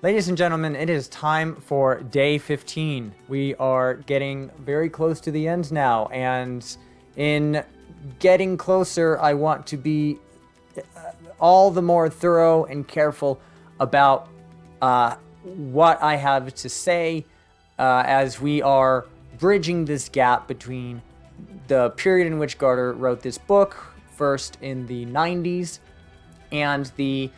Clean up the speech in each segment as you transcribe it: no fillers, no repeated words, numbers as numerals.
Ladies and gentlemen, it is time for day 15. We are getting very close to the end now, and in getting closer, I want to be all the more thorough and careful about what I have to say as we are bridging this gap between the period in which Gaarder wrote this book, first in the 90s, and the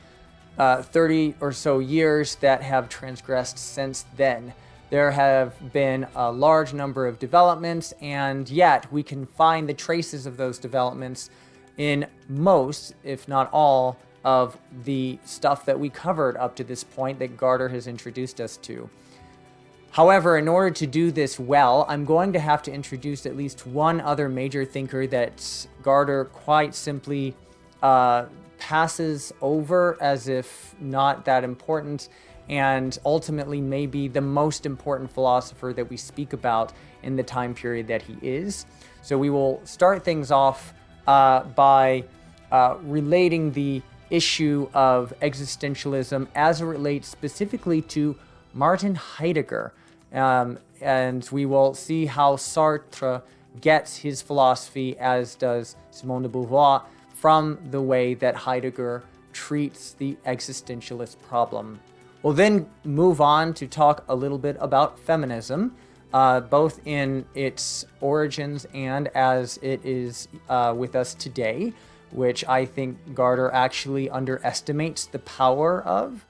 30 or so years that have transgressed since then. There have been a large number of developments, and yet we can find the traces of those developments in most, if not all, of the stuff that we covered up to this point that Gaarder has introduced us to. However, in order to do this well, I'm going to have to introduce at least one other major thinker that Gaarder quite simply passes over as if not that important, and ultimately may be the most important philosopher that we speak about in the time period that he is. So we will start things off by relating the issue of existentialism as it relates specifically to Martin Heidegger. And we will see how Sartre gets his philosophy, as does Simone de Beauvoir, from the way that Heidegger treats the existentialist problem. We'll then move on to talk a little bit about feminism, both in its origins and as it is with us today, which I think Gaarder actually underestimates the power of.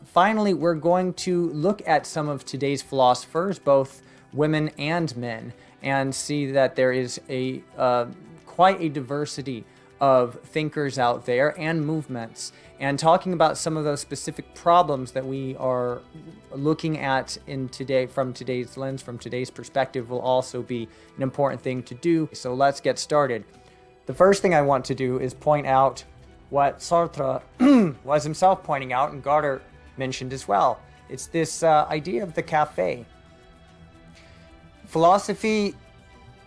Finally, we're going to look at some of today's philosophers, both women and men, and see that there is quite a diversity of thinkers out there and movements, and talking about some of those specific problems that we are looking at from today's lens, from today's perspective, will also be an important thing to do. So let's get started. The first thing I want to do is point out what Sartre was himself pointing out, and Gaarder mentioned as well. It's this idea of the cafe. Philosophy,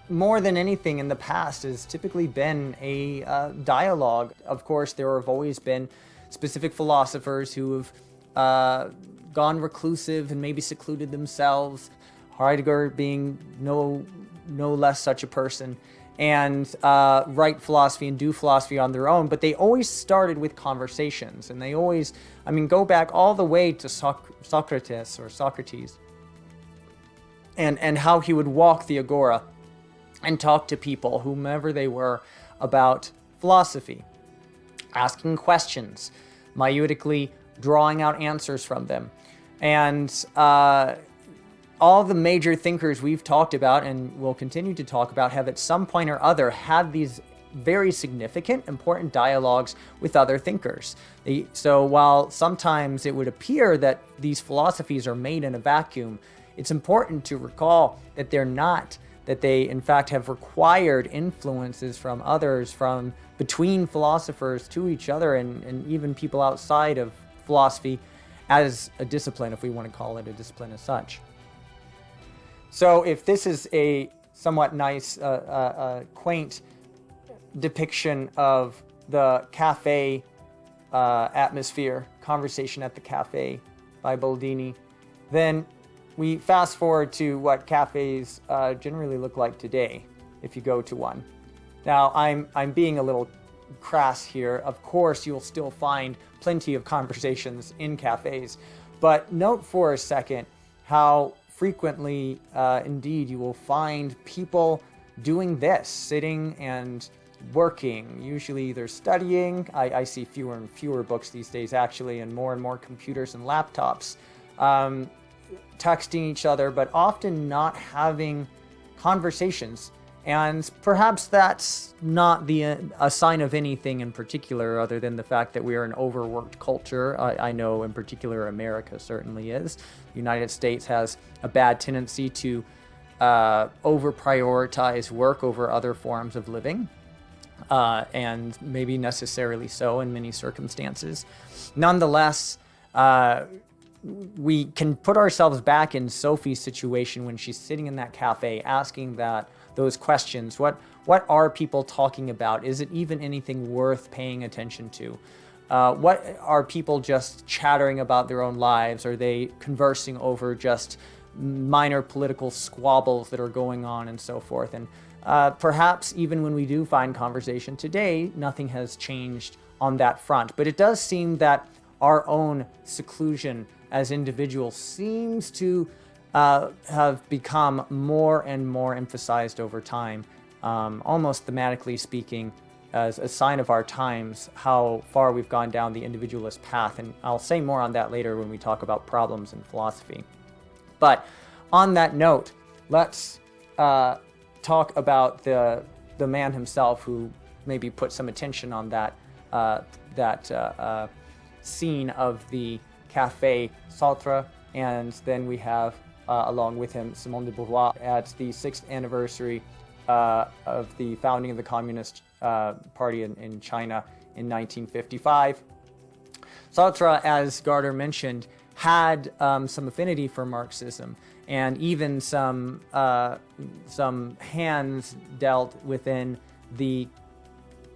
more than anything in the past, has typically been a dialogue. Of course, there have always been specific philosophers who have gone reclusive and maybe secluded themselves, Heidegger being no less such a person, and write philosophy and do philosophy on their own, but they always started with conversations, and they always, go back all the way to Socrates, and how he would walk the agora and talk to people, whomever they were, about philosophy, asking questions, myotically drawing out answers from them. And all the major thinkers we've talked about and will continue to talk about have at some point or other had these very significant, important dialogues with other thinkers. So while sometimes it would appear that these philosophies are made in a vacuum, it's important to recall that they're not, that they in fact have required influences from others, from between philosophers to each other, and even people outside of philosophy as a discipline, if we want to call it a discipline as such. So if this is a somewhat nice, quaint depiction of the cafe atmosphere, Conversation at the Cafe by Boldini, then we fast forward to what cafes generally look like today, if you go to one. Now, I'm being a little crass here. Of course, you'll still find plenty of conversations in cafes, but note for a second how frequently, indeed, you will find people doing this, sitting and working. Usually they're studying. I see fewer and fewer books these days, actually, and more computers and laptops, texting each other, but often not having conversations. And perhaps that's not a sign of anything in particular, other than the fact that we are an overworked culture. I know in particular America certainly is. The United States has a bad tendency to over-prioritize work over other forms of living, and maybe necessarily so in many circumstances. Nonetheless, we can put ourselves back in Sophie's situation when she's sitting in that cafe asking those questions. What are people talking about? Is it even anything worth paying attention to? What are people just chattering about their own lives? Are they conversing over just minor political squabbles that are going on and so forth? And perhaps even when we do find conversation today, nothing has changed on that front. But it does seem that our own seclusion as individuals seems to have become more and more emphasized over time, almost thematically speaking, as a sign of our times, how far we've gone down the individualist path. And I'll say more on that later when we talk about problems in philosophy. But on that note, let's talk about the man himself, who maybe put some attention on that scene of the Café Sartre. And then we have, along with him, Simone de Beauvoir at the 6th anniversary of the founding of the Communist Party in China in 1955. Sartre, as Gaarder mentioned, had some affinity for Marxism, and even some hands dealt within the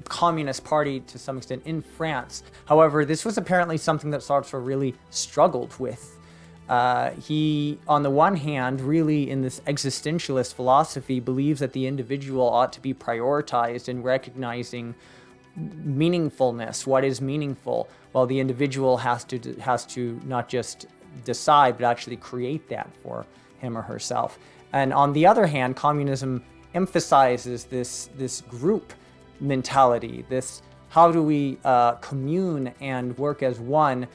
Communist Party to some extent in France. However, this was apparently something that Sartre really struggled with. He, on the one hand, really in this existentialist philosophy, believes that the individual ought to be prioritized in recognizing meaningfulness, what is meaningful, while the individual has to not just decide, but actually create that for him or herself. And on the other hand, communism emphasizes this group mentality, this how do we commune and work as one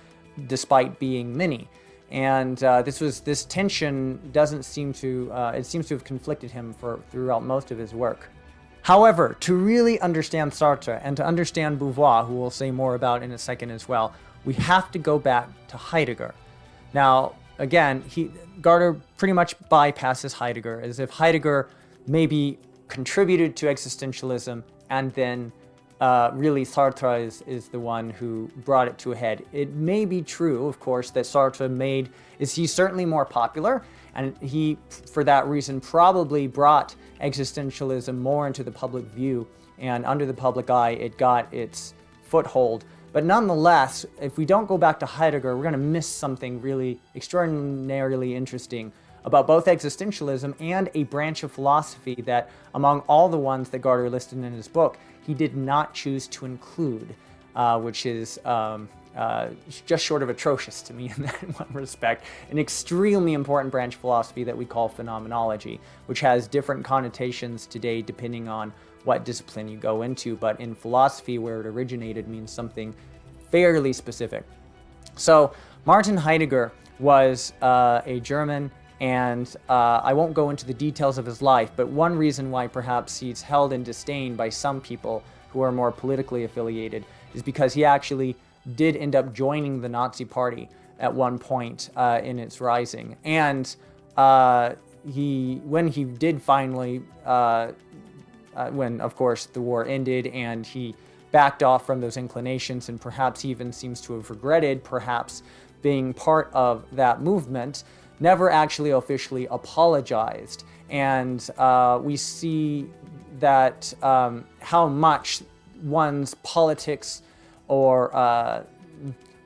despite being many. And this tension doesn't seem to, it seems to have conflicted him throughout most of his work. However, to really understand Sartre and to understand Beauvoir, who we'll say more about in a second as well, we have to go back to Heidegger. Now, again, Gaarder pretty much bypasses Heidegger, as if Heidegger maybe contributed to existentialism and then really Sartre is the one who brought it to a head. It may be true, of course, that Sartre he's certainly more popular, and he, for that reason, probably brought existentialism more into the public view, and under the public eye, it got its foothold. But nonetheless, if we don't go back to Heidegger, we're going to miss something really extraordinarily interesting about both existentialism and a branch of philosophy that, among all the ones that Gaarder listed in his book, he did not choose to include, which is just short of atrocious to me in that one respect. An extremely important branch of philosophy that we call phenomenology, which has different connotations today depending on what discipline you go into, but in philosophy, where it originated, means something fairly specific. So Martin Heidegger was a German, and I won't go into the details of his life, but one reason why perhaps he's held in disdain by some people who are more politically affiliated is because he actually did end up joining the Nazi Party at one point in its rising. And when he did finally, when of course the war ended and he backed off from those inclinations, and perhaps even seems to have regretted perhaps being part of that movement, never actually officially apologized. And we see that how much one's politics, or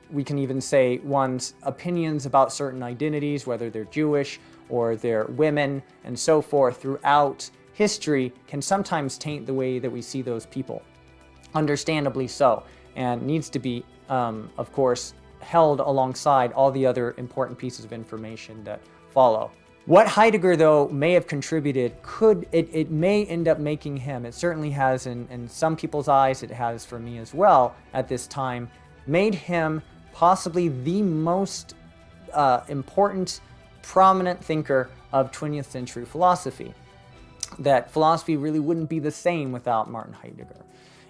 we can even say one's opinions about certain identities, whether they're Jewish or they're women and so forth, throughout history can sometimes taint the way that we see those people. Understandably so, and needs to be, of course, held alongside all the other important pieces of information that follow. What Heidegger, though, may have contributed, it may end up making him, it certainly has in some people's eyes, it has for me as well at this time, made him possibly the most important, prominent thinker of 20th century philosophy. That philosophy really wouldn't be the same without Martin Heidegger.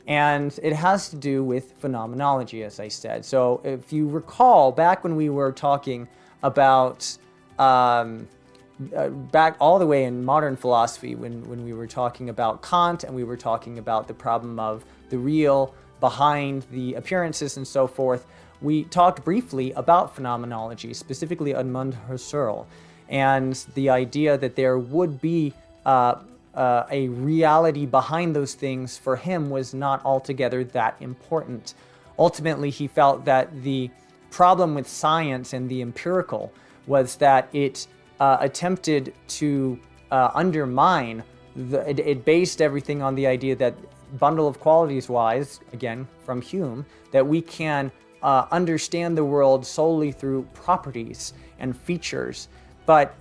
And it has to do with phenomenology, as I said. So if you recall, back when we were talking about, back all the way in modern philosophy, when we were talking about Kant and we were talking about the problem of the real behind the appearances and so forth, we talked briefly about phenomenology, specifically Edmund Husserl, and the idea that there would be a reality behind those things for him was not altogether that important. ultimately he felt that the problem with science and the empirical was that it attempted to undermine it based everything on the idea that bundle of qualities wise, again from Hume, that we can understand the world solely through properties and features, but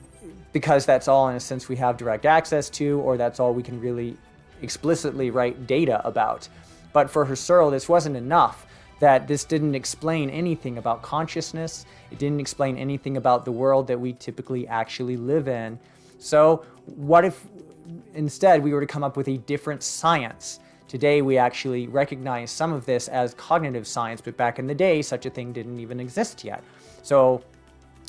because that's all in a sense we have direct access to, or that's all we can really explicitly write data about. But for Husserl, this wasn't enough, that this didn't explain anything about consciousness, it didn't explain anything about the world that we typically actually live in. So what if instead we were to come up with a different science? Today we actually recognize some of this as cognitive science, but back in the day such a thing didn't even exist yet. So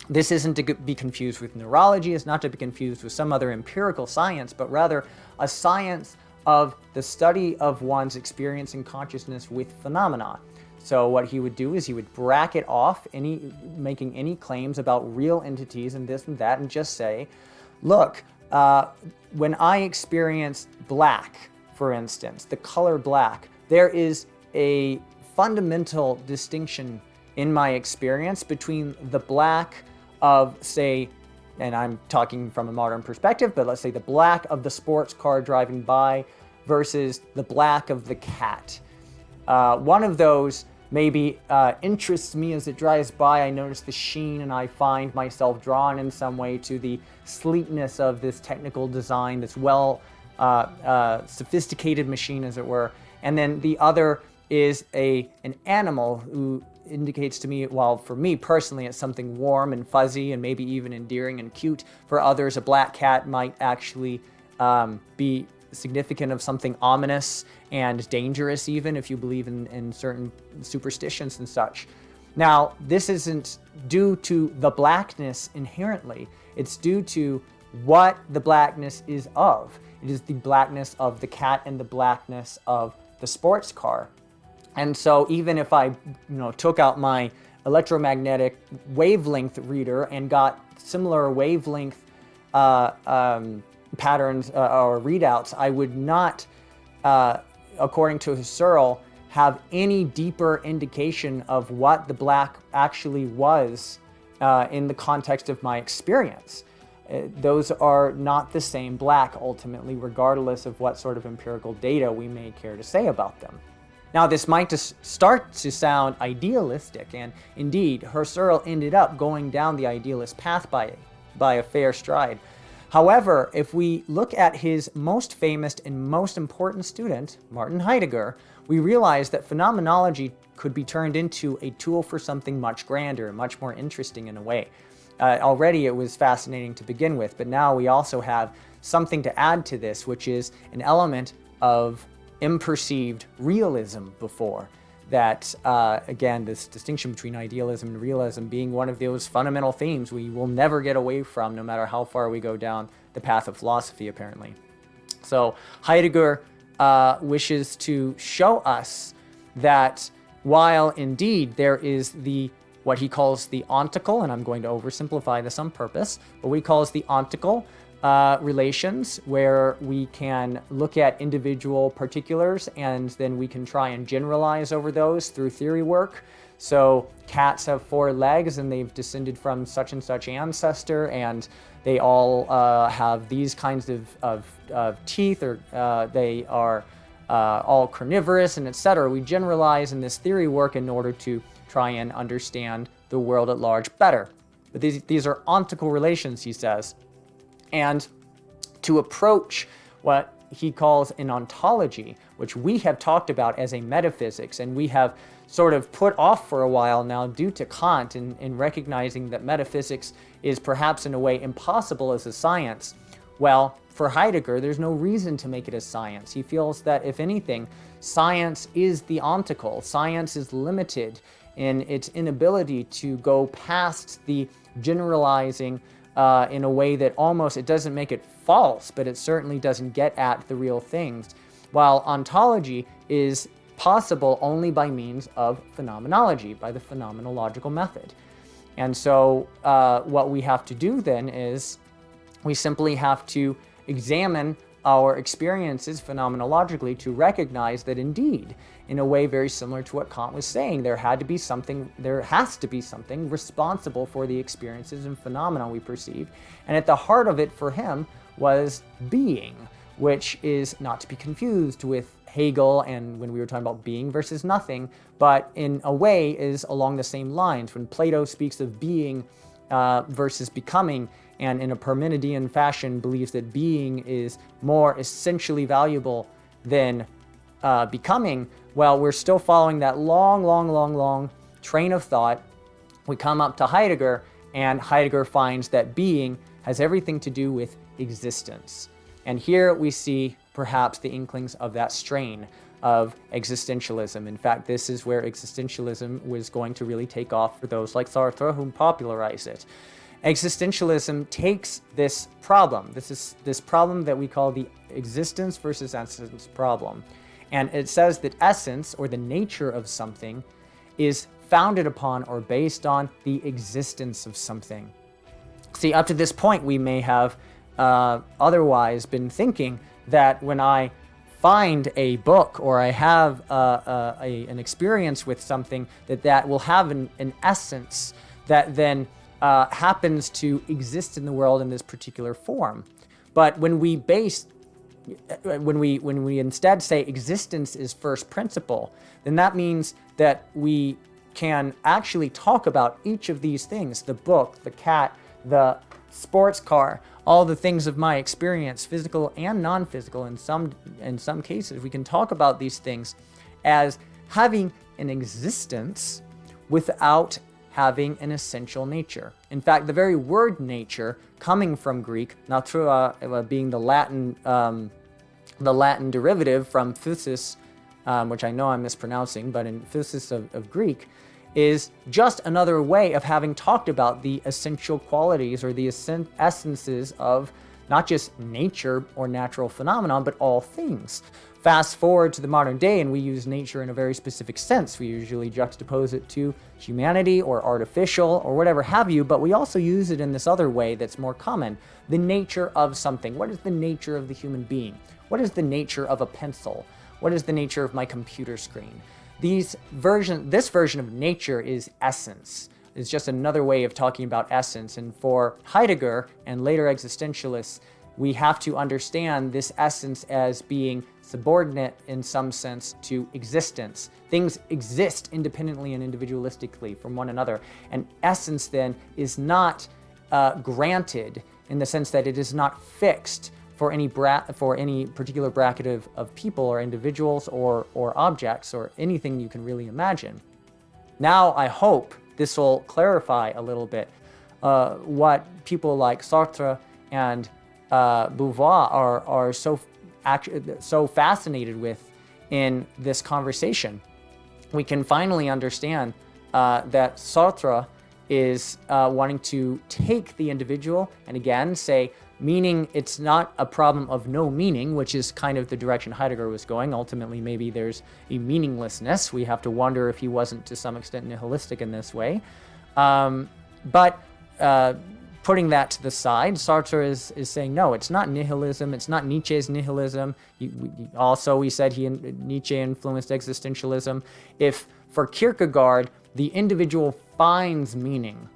this isn't to be confused with neurology, it's not to be confused with some other empirical science, but rather a science of the study of one's experience and consciousness with phenomena. So what he would do is he would bracket off making any claims about real entities and this and that, and just say, look, when I experience black, for instance, the color black, there is a fundamental distinction in my experience between the black of, say, and I'm talking from a modern perspective, but let's say the black of the sports car driving by versus the black of the cat. One of those maybe interests me as it drives by. I notice the sheen and I find myself drawn in some way to the sleekness of this technical design, this sophisticated machine, as it were. And then the other is an animal who indicates to me, well, for me personally, it's something warm and fuzzy and maybe even endearing and cute. For others, a black cat might actually be significant of something ominous and dangerous, even if you believe in certain superstitions and such. Now, this isn't due to the blackness inherently. It's due to what the blackness is of. It is the blackness of the cat and the blackness of the sports car. And so even if I took out my electromagnetic wavelength reader and got similar wavelength patterns or readouts, I would not, according to Husserl, have any deeper indication of what the black actually was in the context of my experience. Those are not the same black, ultimately, regardless of what sort of empirical data we may care to say about them. Now, this might just start to sound idealistic, and indeed, Husserl ended up going down the idealist path by a fair stride. However, if we look at his most famous and most important student, Martin Heidegger, we realize that phenomenology could be turned into a tool for something much grander, much more interesting in a way. Already it was fascinating to begin with, but now we also have something to add to this, which is an element of imperceived realism before. That, again, this distinction between idealism and realism being one of those fundamental themes we will never get away from, no matter how far we go down the path of philosophy, apparently. So Heidegger wishes to show us that while indeed there is what he calls the ontical, and I'm going to oversimplify this on purpose, but what he calls the ontical relations, where we can look at individual particulars and then we can try and generalize over those through theory work. So cats have 4 legs and they've descended from such and such ancestor, and they all have these kinds of teeth, or they are all carnivorous, and etc. We generalize in this theory work in order to try and understand the world at large better. But these are ontical relations, he says. And to approach what he calls an ontology, which we have talked about as a metaphysics, and we have sort of put off for a while now due to Kant in recognizing that metaphysics is perhaps in a way impossible as a science. Well, for Heidegger, there's no reason to make it a science. He feels that, if anything, science is the ontical. Science is limited in its inability to go past the generalizing in a way that almost, it doesn't make it false, but it certainly doesn't get at the real things, while ontology is possible only by means of phenomenology, by the phenomenological method. And so what we have to do then is we simply have to examine our experiences phenomenologically to recognize that indeed, in a way very similar to what Kant was saying, there has to be something responsible for the experiences and phenomena we perceive. And at the heart of it for him was being, which is not to be confused with Hegel and when we were talking about being versus nothing, but in a way is along the same lines. When Plato speaks of being versus becoming, and in a Parmenidean fashion believes that being is more essentially valuable than becoming, well, we're still following that long train of thought. We come up to Heidegger, and Heidegger finds that being has everything to do with existence. And here we see perhaps the inklings of that strain of existentialism. In fact, this is where existentialism was going to really take off for those like Sartre who popularized it. Existentialism takes this problem, this problem that we call the existence versus essence problem, and it says that essence, or the nature of something, is founded upon or based on the existence of something. See, up to this point, we may have otherwise been thinking that when I find a book or I have an experience with something, that will have an essence that then happens to exist in the world in this particular form. But when we instead say existence is first principle, then that means that we can actually talk about each of these things, the book, the cat, the sports car, all the things of my experience, physical and non-physical. In some cases, we can talk about these things as having an existence without having an essential nature. In fact, the very word nature, coming from Greek, natura being the Latin derivative from physis, which I know I'm mispronouncing, but in physis of Greek, is just another way of having talked about the essential qualities or the essences of not just nature or natural phenomenon, but all things. Fast forward to the modern day, and we use nature in a very specific sense. We usually juxtapose it to humanity or artificial or whatever have you, but we also use it in this other way that's more common. The nature of something. What is the nature of the human being? What is the nature of a pencil? What is the nature of my computer screen? This version of nature is essence. It's just another way of talking about essence. And for Heidegger and later existentialists, we have to understand this essence as being subordinate in some sense to existence. Things exist independently and individualistically from one another. And essence then is not granted in the sense that it is not fixed for any particular bracket of people or individuals or objects or anything you can really imagine. Now I hope this will clarify a little bit what people like Sartre and Beauvoir are so fascinated with in this conversation. We can finally understand that Sartre is wanting to take the individual and again say, meaning it's not a problem of no meaning, which is kind of the direction Heidegger was going. Ultimately, maybe there's a meaninglessness. We have to wonder if he wasn't to some extent nihilistic in this way. But putting that to the side, Sartre is saying, no, it's not nihilism. It's not Nietzsche's nihilism. We said Nietzsche influenced existentialism. If for Kierkegaard, the individual finds meaning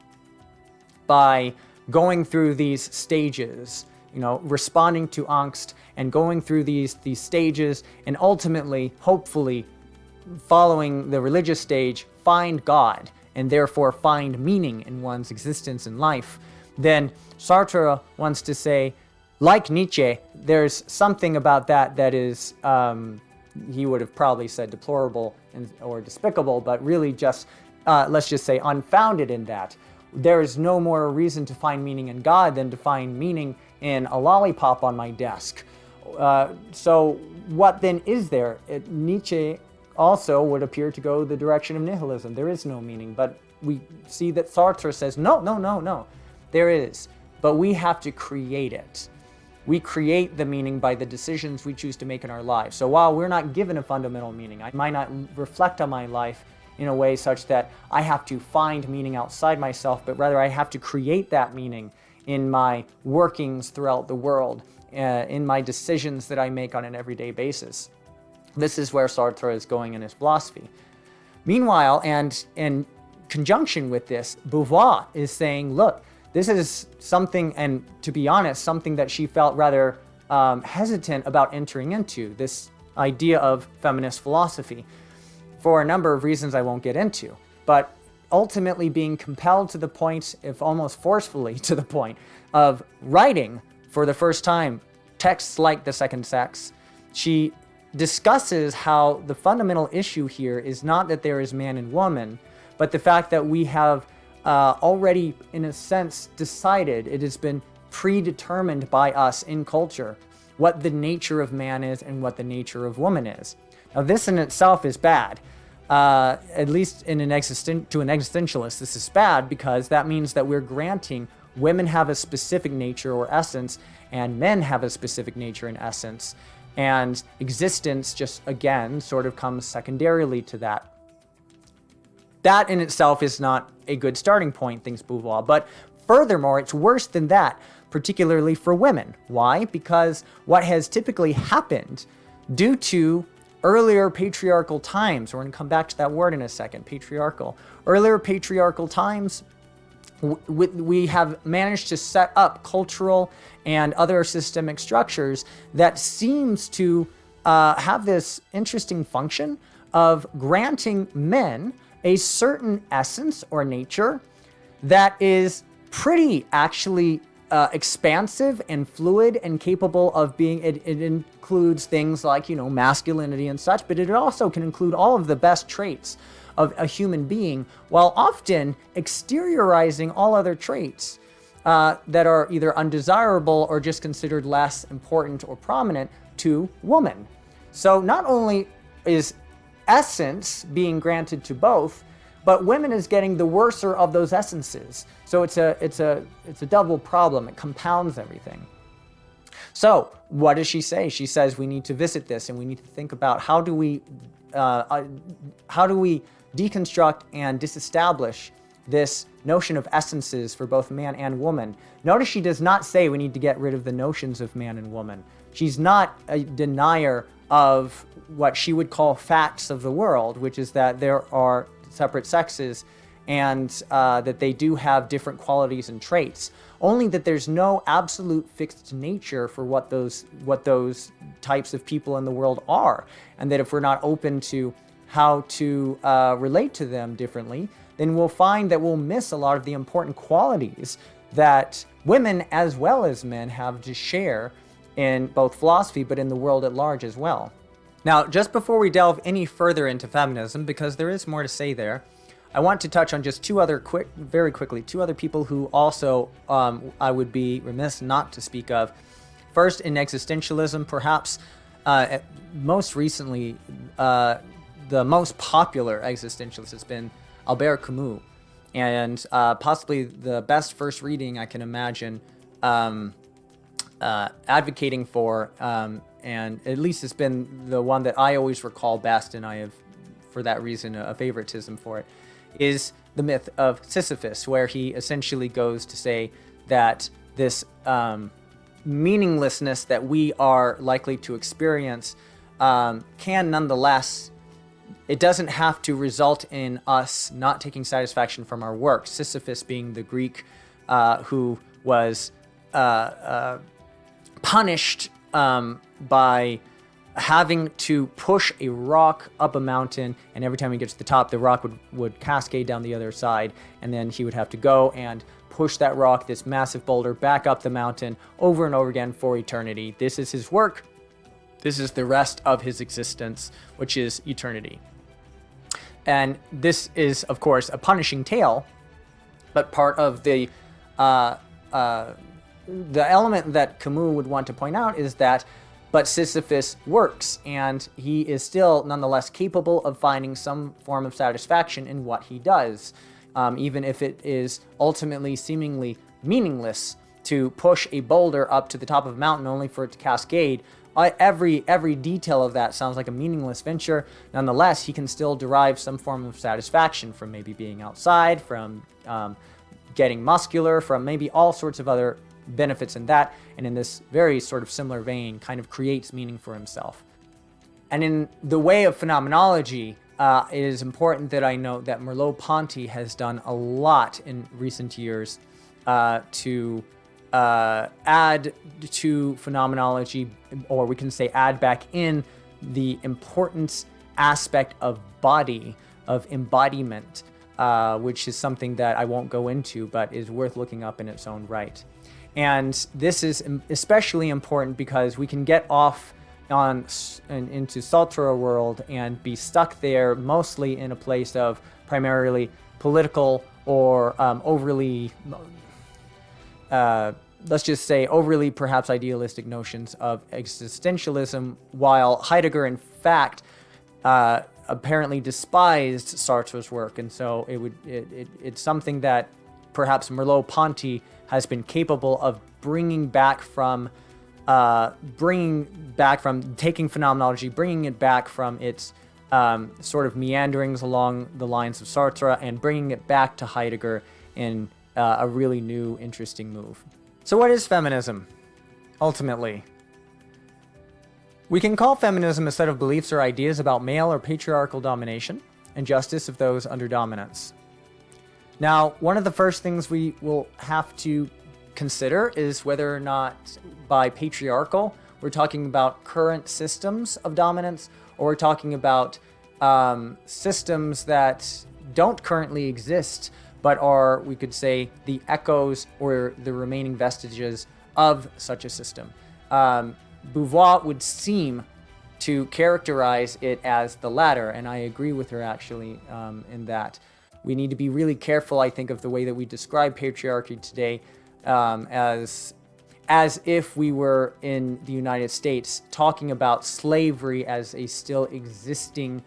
by going through these stages, responding to angst and going through these stages and ultimately, hopefully, following the religious stage, find God and therefore find meaning in one's existence in life, then Sartre wants to say, like Nietzsche, there's something about that is, he would have probably said deplorable or despicable, but really just, let's just say unfounded in that. There is no more reason to find meaning in God than to find meaning in a lollipop on my desk. So what then is there? Nietzsche also would appear to go the direction of nihilism. There is no meaning, but we see that Sartre says, no. There is, but we have to create it. We create the meaning by the decisions we choose to make in our lives. So while we're not given a fundamental meaning, I might not reflect on my life in a way such that I have to find meaning outside myself, but rather I have to create that meaning in my workings throughout the world, in my decisions that I make on an everyday basis. This is where Sartre is going in his philosophy. Meanwhile, and in conjunction with this, Beauvoir is saying, look, this is something, and to be honest, something that she felt rather hesitant about entering into, this idea of feminist philosophy, for a number of reasons I won't get into. But ultimately being compelled to the point, if almost forcefully to the point, of writing for the first time texts like The Second Sex, she discusses how the fundamental issue here is not that there is man and woman, but the fact that we have already, in a sense, decided, it has been predetermined by us in culture, what the nature of man is and what the nature of woman is. Now, this in itself is bad. At least to an existentialist, this is bad because that means that we're granting women have a specific nature or essence and men have a specific nature and essence. And existence just, again, sort of comes secondarily to that. That in itself is not a good starting point, thinks Beauvoir. But furthermore, it's worse than that, particularly for women. Why? Because what has typically happened due to earlier patriarchal times, we're going to come back to that word in a second, patriarchal. Earlier patriarchal times, we have managed to set up cultural and other systemic structures that seems to have this interesting function of granting men a certain essence or nature that is pretty actually expansive and fluid and capable of being, it includes things like, masculinity and such, but it also can include all of the best traits of a human being, while often exteriorizing all other traits that are either undesirable or just considered less important or prominent to woman. So not only is essence being granted to both, but women is getting the worser of those essences. So it's a double problem. It compounds everything. So what does she say? She says we need to visit this and we need to think about how do we deconstruct and disestablish this notion of essences for both man and woman. Notice she does not say we need to get rid of the notions of man and woman. She's not a denier of what she would call facts of the world, which is that there are separate sexes and that they do have different qualities and traits. Only that there's no absolute fixed nature for what those types of people in the world are. And that if we're not open to how to relate to them differently, then we'll find that we'll miss a lot of the important qualities that women as well as men have to share in both philosophy, but in the world at large as well. Now, just before we delve any further into feminism, because there is more to say there, I want to touch on just two other people who also I would be remiss not to speak of. First, in existentialism, perhaps most recently, the most popular existentialist has been Albert Camus, and possibly the best first reading I can imagine advocating for, and at least it's been the one that I always recall best, and I have, for that reason, a favoritism for it, is the myth of Sisyphus, where he essentially goes to say that this meaninglessness that we are likely to experience can nonetheless, it doesn't have to result in us not taking satisfaction from our work. Sisyphus being the Greek who was punished by having to push a rock up a mountain, and every time he gets to the top, the rock would cascade down the other side, and then he would have to go and push that rock, this massive boulder, back up the mountain over and over again for eternity. This is his work. This is the rest of his existence, which is eternity. And this is, of course, a punishing tale, but part of the element that Camus would want to point out is that, but Sisyphus works, and he is still nonetheless capable of finding some form of satisfaction in what he does, even if it is ultimately seemingly meaningless to push a boulder up to the top of a mountain only for it to cascade. Every detail of that sounds like a meaningless venture. Nonetheless, he can still derive some form of satisfaction from maybe being outside, from getting muscular, from maybe all sorts of other benefits in that, and in this very sort of similar vein, kind of creates meaning for himself. And in the way of phenomenology, it is important that I note that Merleau-Ponty has done a lot in recent years to add to phenomenology, or we can say add back in the important aspect of body, of embodiment, which is something that I won't go into, but is worth looking up in its own right. And this is especially important because we can get off into Sartre world and be stuck there, mostly in a place of primarily political or overly, let's just say overly perhaps idealistic notions of existentialism, while Heidegger in fact apparently despised Sartre's work. And so it's something that perhaps Merleau-Ponty has been capable of bringing back from taking phenomenology, bringing it back from its sort of meanderings along the lines of Sartre and bringing it back to Heidegger in a really new, interesting move. So what is feminism, ultimately? We can call feminism a set of beliefs or ideas about male or patriarchal domination and justice of those under dominance. Now, one of the first things we will have to consider is whether or not by patriarchal we're talking about current systems of dominance, or we're talking about systems that don't currently exist but are, we could say, the echoes or the remaining vestiges of such a system. Beauvoir would seem to characterize it as the latter, and I agree with her actually in that. We need to be really careful, I think, of the way that we describe patriarchy today, as if we were in the United States talking about slavery as a still existing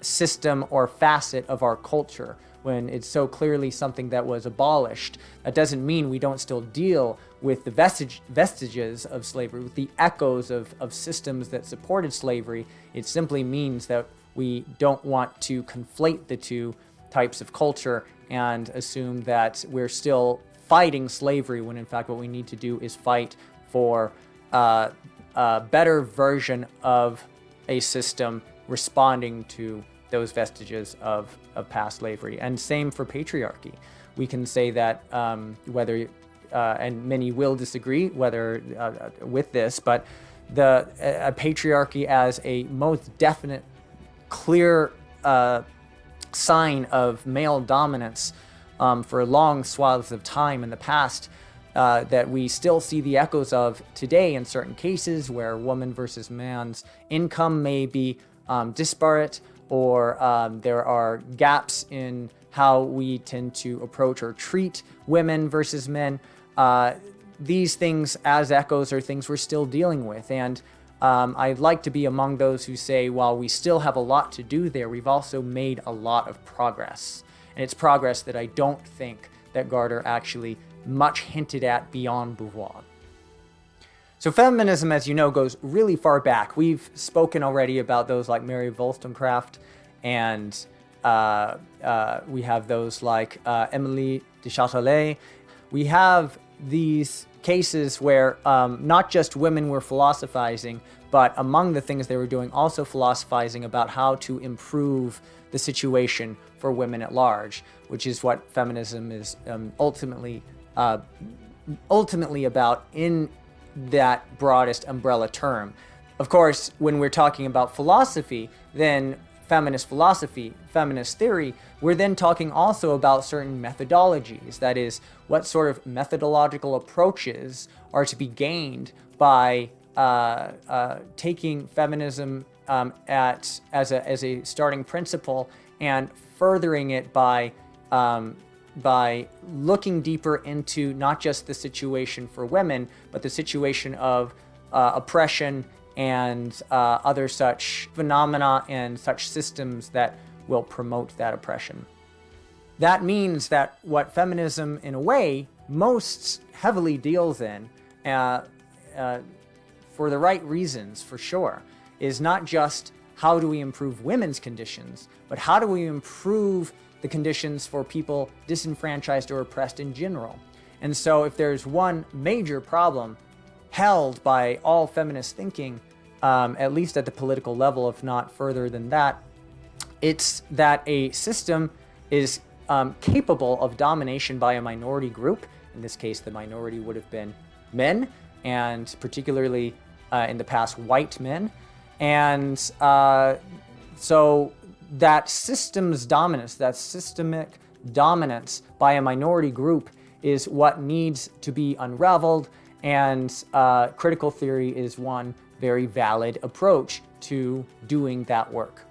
system or facet of our culture, when it's so clearly something that was abolished. That doesn't mean we don't still deal with the vestiges of slavery, with the echoes of systems that supported slavery. It simply means that we don't want to conflate the two types of culture and assume that we're still fighting slavery, when in fact what we need to do is fight for a better version of a system responding to those vestiges of past slavery. And same for patriarchy. We can say that whether, and many will disagree whether with this, but a patriarchy as a most definite, clear sign of male dominance for long swaths of time in the past, that we still see the echoes of today in certain cases where woman versus man's income may be disparate, or there are gaps in how we tend to approach or treat women versus men. These things as echoes are things we're still dealing with. And I'd like to be among those who say, while we still have a lot to do there, we've also made a lot of progress. And it's progress that I don't think that Gaarder actually much hinted at beyond Beauvoir. So feminism, as you know, goes really far back. We've spoken already about those like Mary Wollstonecraft, and we have those like Emily de Châtelet. We have these cases where not just women were philosophizing, but among the things they were doing, also philosophizing about how to improve the situation for women at large, which is what feminism is ultimately about in that broadest umbrella term. Of course, when we're talking about philosophy, then feminist philosophy, feminist theory, we're then talking also about certain methodologies. That is, what sort of methodological approaches are to be gained by taking feminism as a starting principle and furthering it by looking deeper into not just the situation for women, but the situation of oppression and other such phenomena and such systems that will promote that oppression. That means that what feminism, in a way, most heavily deals in, for the right reasons, for sure, is not just how do we improve women's conditions, but how do we improve the conditions for people disenfranchised or oppressed in general. And so if there's one major problem held by all feminist thinking, at least at the political level, if not further than that, it's that a system is capable of domination by a minority group. In this case, the minority would have been men, and particularly in the past, white men. And so that system's dominance, that systemic dominance by a minority group is what needs to be unraveled, and critical theory is one very valid approach to doing that work.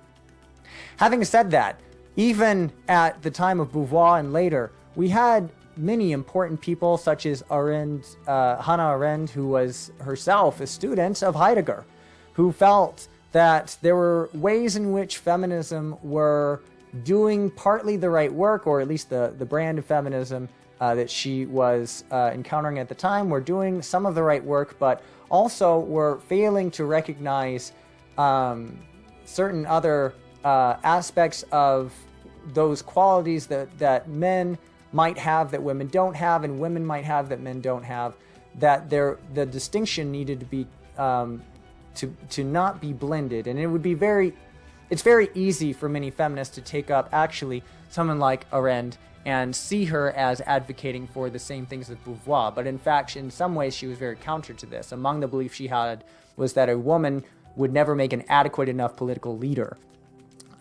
Having said that, even at the time of Beauvoir and later, we had many important people such as Hannah Arendt, who was herself a student of Heidegger, who felt that there were ways in which feminism were doing partly the right work, or at least the brand of feminism that she was encountering at the time were doing some of the right work, but also were failing to recognize certain other aspects of those qualities that men might have that women don't have, and women might have that men don't have, that the distinction needed to be to not be blended. And it would be it's very easy for many feminists to take up actually someone like Arendt and see her as advocating for the same things as Beauvoir. But in fact, in some ways, she was very counter to this. Among the beliefs she had was that a woman would never make an adequate enough political leader.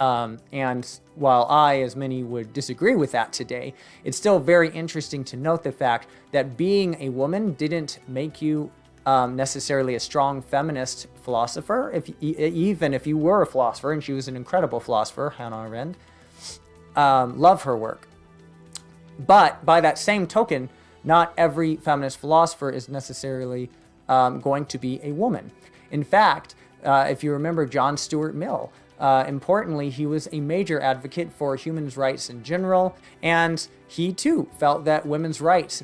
And while I, as many would disagree with that today, it's still very interesting to note the fact that being a woman didn't make you necessarily a strong feminist philosopher, even if you were a philosopher, and she was an incredible philosopher, Hannah Arendt. Love her work. But by that same token, not every feminist philosopher is necessarily going to be a woman. In fact, if you remember John Stuart Mill, importantly, he was a major advocate for human rights in general, and he too felt that women's rights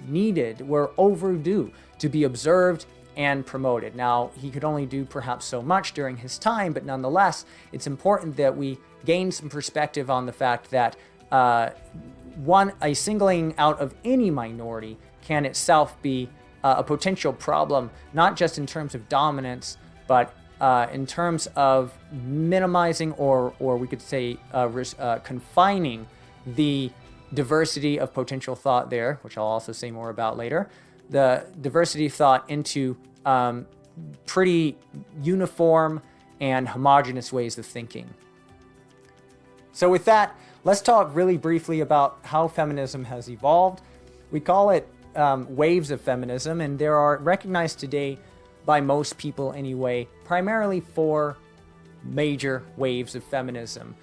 were overdue to be observed and promoted. Now, he could only do perhaps so much during his time, but nonetheless, it's important that we gain some perspective on the fact that a singling out of any minority can itself be a potential problem, not just in terms of dominance, but in terms of minimizing or we could say confining the diversity of potential thought there, which I'll also say more about later, the diversity of thought into pretty uniform and homogeneous ways of thinking. So with that, let's talk really briefly about how feminism has evolved. We call it waves of feminism, and there are recognized today by most people anyway, primarily 4 major waves of feminism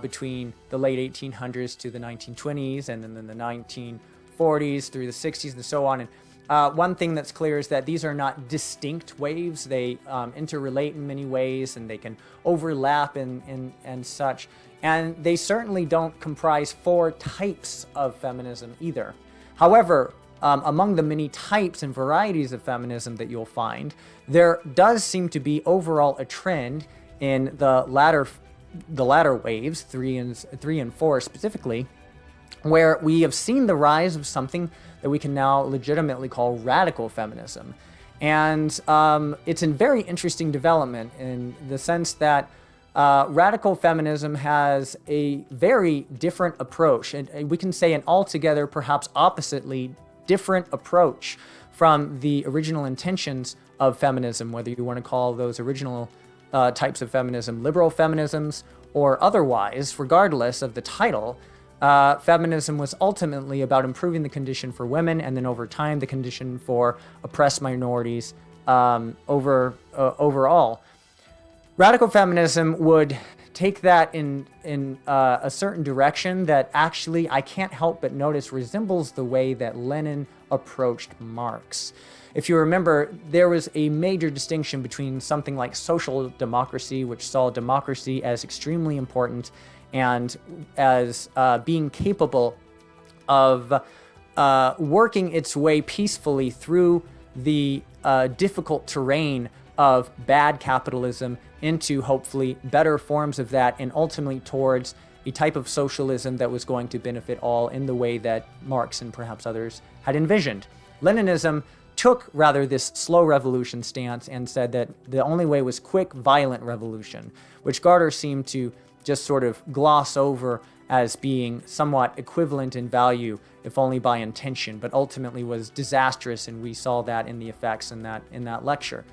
between the late 1800s to the 1920s, and then the 1940s through the 60s and so on. And one thing that's clear is that these are not distinct waves. They interrelate in many ways, and they can overlap and such. And they certainly don't comprise 4 types of feminism either. However, among the many types and varieties of feminism that you'll find, there does seem to be overall a trend in the latter waves, 3 and 4 specifically, where we have seen the rise of something that we can now legitimately call radical feminism. And it's a very interesting development in the sense that radical feminism has a very different approach, and we can say an altogether, perhaps oppositely, different approach from the original intentions of feminism, whether you want to call those original types of feminism liberal feminisms or otherwise. Regardless of the title, feminism was ultimately about improving the condition for women, and then over time the condition for oppressed minorities overall. Radical feminism would take that in a certain direction that actually I can't help but notice resembles the way that Lenin approached Marx. If you remember, there was a major distinction between something like social democracy, which saw democracy as extremely important and as being capable of working its way peacefully through the difficult terrain of bad capitalism into hopefully better forms of that, and ultimately towards a type of socialism that was going to benefit all in the way that Marx and perhaps others had envisioned. Leninism took rather this slow revolution stance and said that the only way was quick, violent revolution, which Gaarder seemed to just sort of gloss over as being somewhat equivalent in value, if only by intention, but ultimately was disastrous, and we saw that in the effects in that lecture.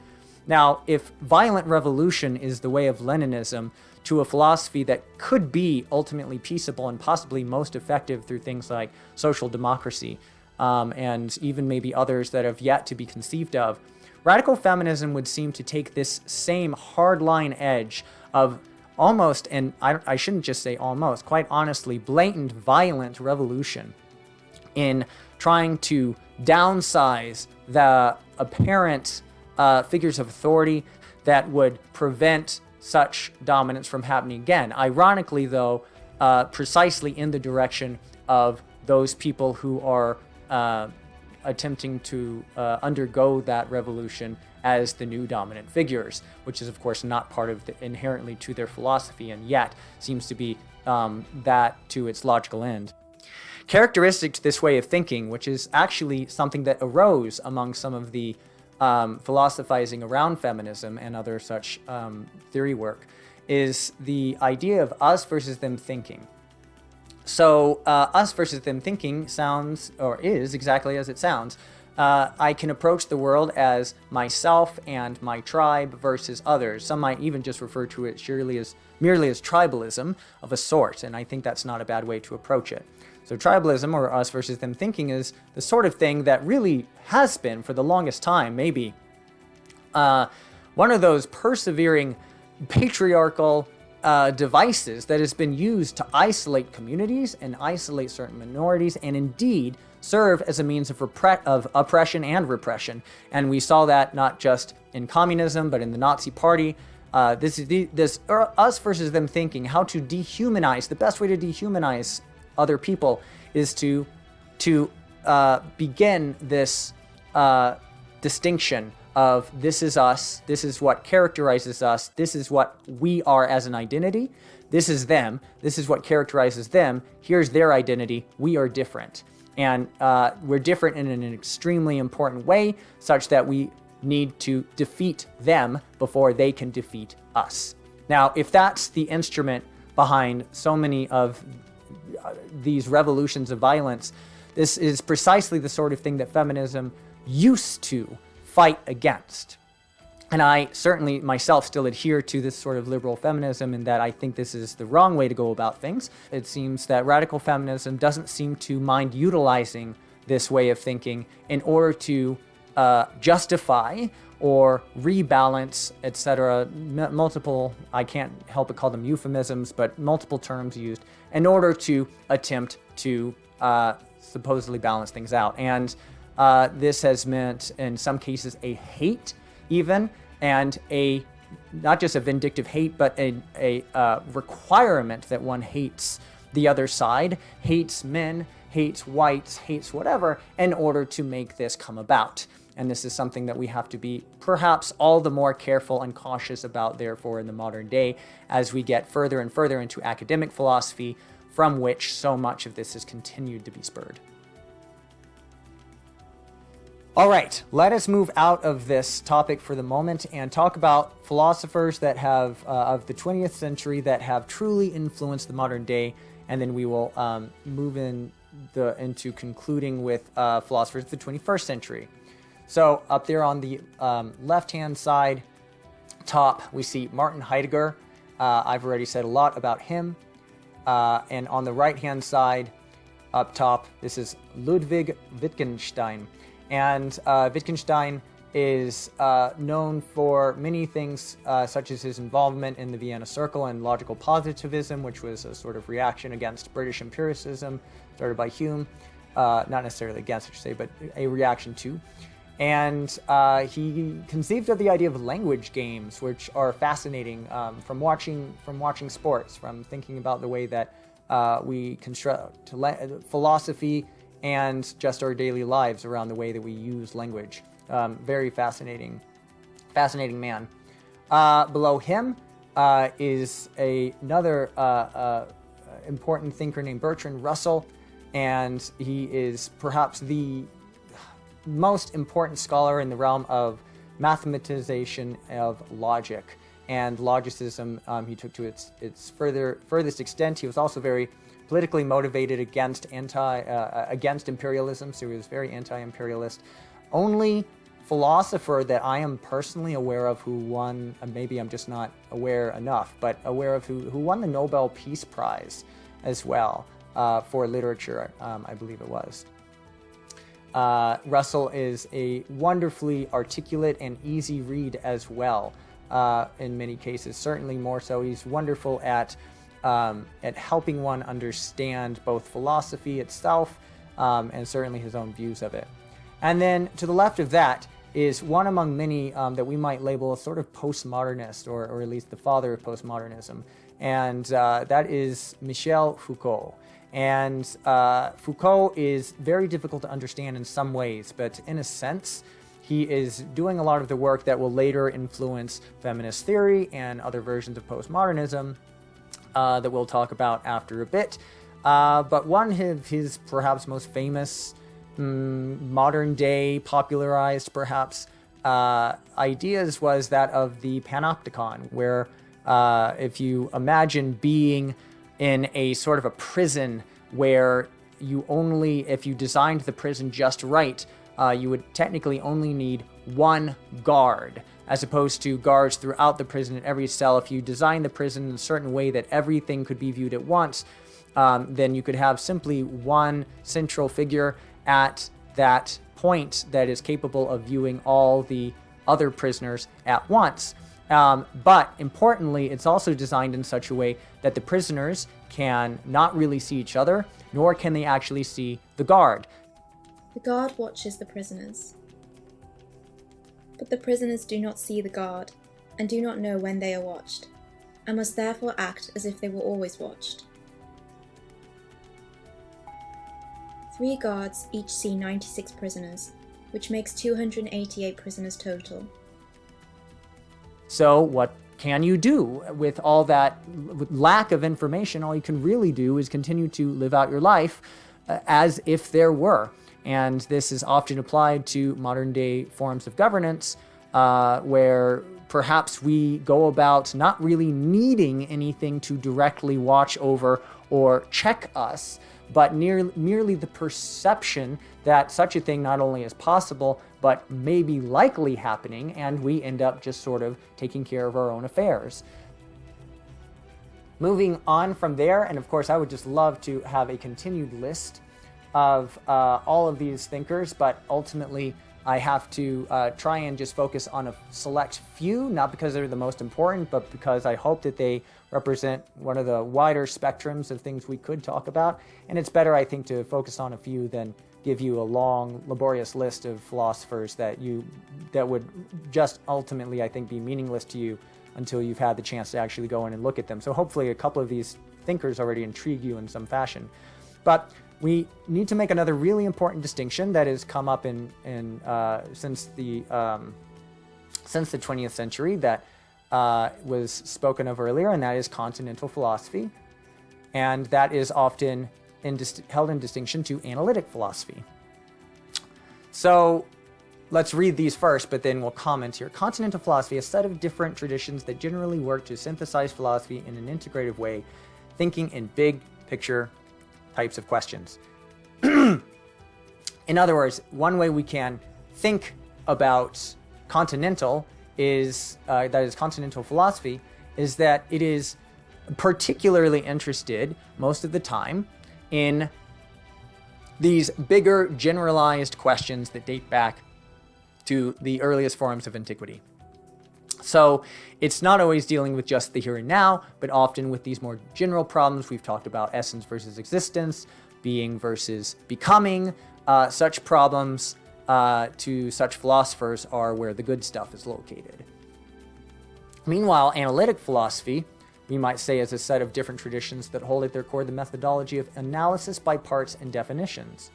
Now, if violent revolution is the way of Leninism to a philosophy that could be ultimately peaceable and possibly most effective through things like social democracy, and even maybe others that have yet to be conceived of, radical feminism would seem to take this same hardline edge of almost, and I shouldn't just say almost, quite honestly, blatant, violent revolution in trying to downsize the apparent figures of authority that would prevent such dominance from happening again. Ironically, though, precisely in the direction of those people who are attempting to undergo that revolution as the new dominant figures, which is, of course, not part of inherently to their philosophy, and yet seems to be that to its logical end. Characteristic to this way of thinking, which is actually something that arose among some of the philosophizing around feminism and other such theory work, is the idea of us versus them thinking. So us versus them thinking sounds, or is exactly as it sounds. I can approach the world as myself and my tribe versus others. Some might even just refer to it merely as tribalism of a sort, and I think that's not a bad way to approach it. So tribalism, or us versus them thinking, is the sort of thing that really has been, for the longest time, maybe, one of those persevering patriarchal devices that has been used to isolate communities and isolate certain minorities, and indeed serve as a means of oppression and repression. And we saw that not just in communism, but in the Nazi Party. This us versus them thinking, how to dehumanize. The best way to dehumanize other people is to begin this distinction of this is us, this is what characterizes us, this is what we are as an identity, this is them, this is what characterizes them, here's their identity, we are different. And we're different in an extremely important way, such that we need to defeat them before they can defeat us. Now, if that's the instrument behind so many of these revolutions of violence, this is precisely the sort of thing that feminism used to fight against. And I certainly myself still adhere to this sort of liberal feminism, in that I think this is the wrong way to go about things. It seems that radical feminism doesn't seem to mind utilizing this way of thinking in order to justify or rebalance, etc. Multiple, I can't help but call them euphemisms, but multiple terms used in order to attempt to supposedly balance things out. And this has meant, in some cases, a hate even, and a not just a vindictive hate, but a requirement that one hates the other side, hates men, hates whites, hates whatever, in order to make this come about. And this is something that we have to be perhaps all the more careful and cautious about, therefore, in the modern day, as we get further and further into academic philosophy, from which so much of this has continued to be spurred. All right, let us move out of this topic for the moment and talk about philosophers that have, of the 20th century, that have truly influenced the modern day, and then we will move into concluding with philosophers of the 21st century. So up there on the left-hand side, top, we see Martin Heidegger. I've already said a lot about him. And on the right-hand side, up top, this is Ludwig Wittgenstein. And Wittgenstein is known for many things, such as his involvement in the Vienna Circle and logical positivism, which was a sort of reaction against British empiricism, started by Hume. Not necessarily against, I should say, but a reaction to. And he conceived of the idea of language games, which are fascinating, from watching sports, from thinking about the way that we construct philosophy and just our daily lives around the way that we use language. Very fascinating man. Below him is another important thinker named Bertrand Russell, and he is perhaps the most important scholar in the realm of mathematization of logic and logicism. He took to its furthest extent. He was also very politically motivated against imperialism, so he was very anti-imperialist. Only philosopher that I am personally aware of who won, maybe I'm just not aware enough, but aware of who won the Nobel Peace Prize as well for literature, I believe it was. Russell is a wonderfully articulate and easy read as well, in many cases, certainly more so. He's wonderful at helping one understand both philosophy itself and certainly his own views of it. And then to the left of that is one among many that we might label a sort of postmodernist, or at least the father of postmodernism, and that is Michel Foucault. And Foucault is very difficult to understand in some ways, but in a sense, he is doing a lot of the work that will later influence feminist theory and other versions of postmodernism that we'll talk about after a bit. But one of his perhaps most famous modern day popularized perhaps ideas was that of the panopticon, where if you imagine being in a sort of a prison where if you designed the prison just right, you would technically only need one guard, as opposed to guards throughout the prison in every cell. If you design the prison in a certain way that everything could be viewed at once, then you could have simply one central figure at that point that is capable of viewing all the other prisoners at once. But importantly, it's also designed in such a way that the prisoners can not really see each other, nor can they actually see the guard. The guard watches the prisoners. But the prisoners do not see the guard, and do not know when they are watched, and must therefore act as if they were always watched. 3 guards each see 96 prisoners, which makes 288 prisoners total. So what can you do with all that lack of information? All you can really do is continue to live out your life as if there were. And this is often applied to modern day forms of governance, where perhaps we go about not really needing anything to directly watch over or check us, but merely the perception that such a thing not only is possible, but may be likely happening, and we end up just sort of taking care of our own affairs. Moving on from there, and of course I would just love to have a continued list of all of these thinkers, but ultimately I have to try and just focus on a select few, not because they're the most important, but because I hope that they represent one of the wider spectrums of things we could talk about. And it's better, I think, to focus on a few than give you a long, laborious list of philosophers that would just ultimately, I think, be meaningless to you until you've had the chance to actually go in and look at them. So hopefully a couple of these thinkers already intrigue you in some fashion. But we need to make another really important distinction that has come up since the 20th century that was spoken of earlier, and that is continental philosophy, and that is often held in distinction to analytic philosophy. So let's read these first, but then we'll comment here. Continental philosophy, a set of different traditions that generally work to synthesize philosophy in an integrative way, thinking in big picture types of questions. In other words, one way we can think about continental continental philosophy is that it is particularly interested most of the time in these bigger generalized questions that date back to the earliest forms of antiquity. So it's not always dealing with just the here and now, but often with these more general problems. We've talked about essence versus existence, being versus becoming. Such problems to such philosophers are where the good stuff is located. Meanwhile, analytic philosophy, we might say, is a set of different traditions that hold at their core the methodology of analysis by parts and definitions.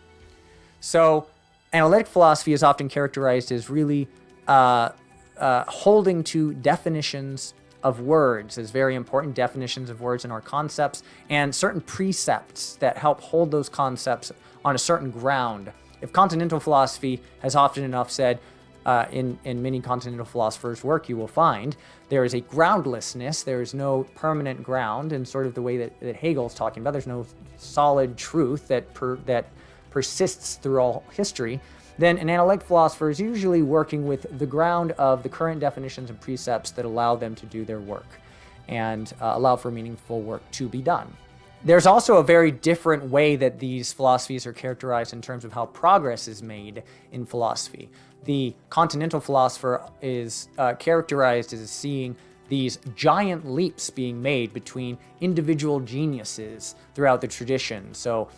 So analytic philosophy is often characterized as really holding to definitions of words, as very important definitions of words in our concepts, and certain precepts that help hold those concepts on a certain ground if continental philosophy has often enough said, in many continental philosophers' work, you will find there is a groundlessness, there is no permanent ground, in sort of the way that Hegel's talking about. There's no solid truth that persists through all history. Then an analytic philosopher is usually working with the ground of the current definitions and precepts that allow them to do their work and allow for meaningful work to be done. There's also a very different way that these philosophies are characterized in terms of how progress is made in philosophy. The continental philosopher is characterized as seeing these giant leaps being made between individual geniuses throughout the tradition. So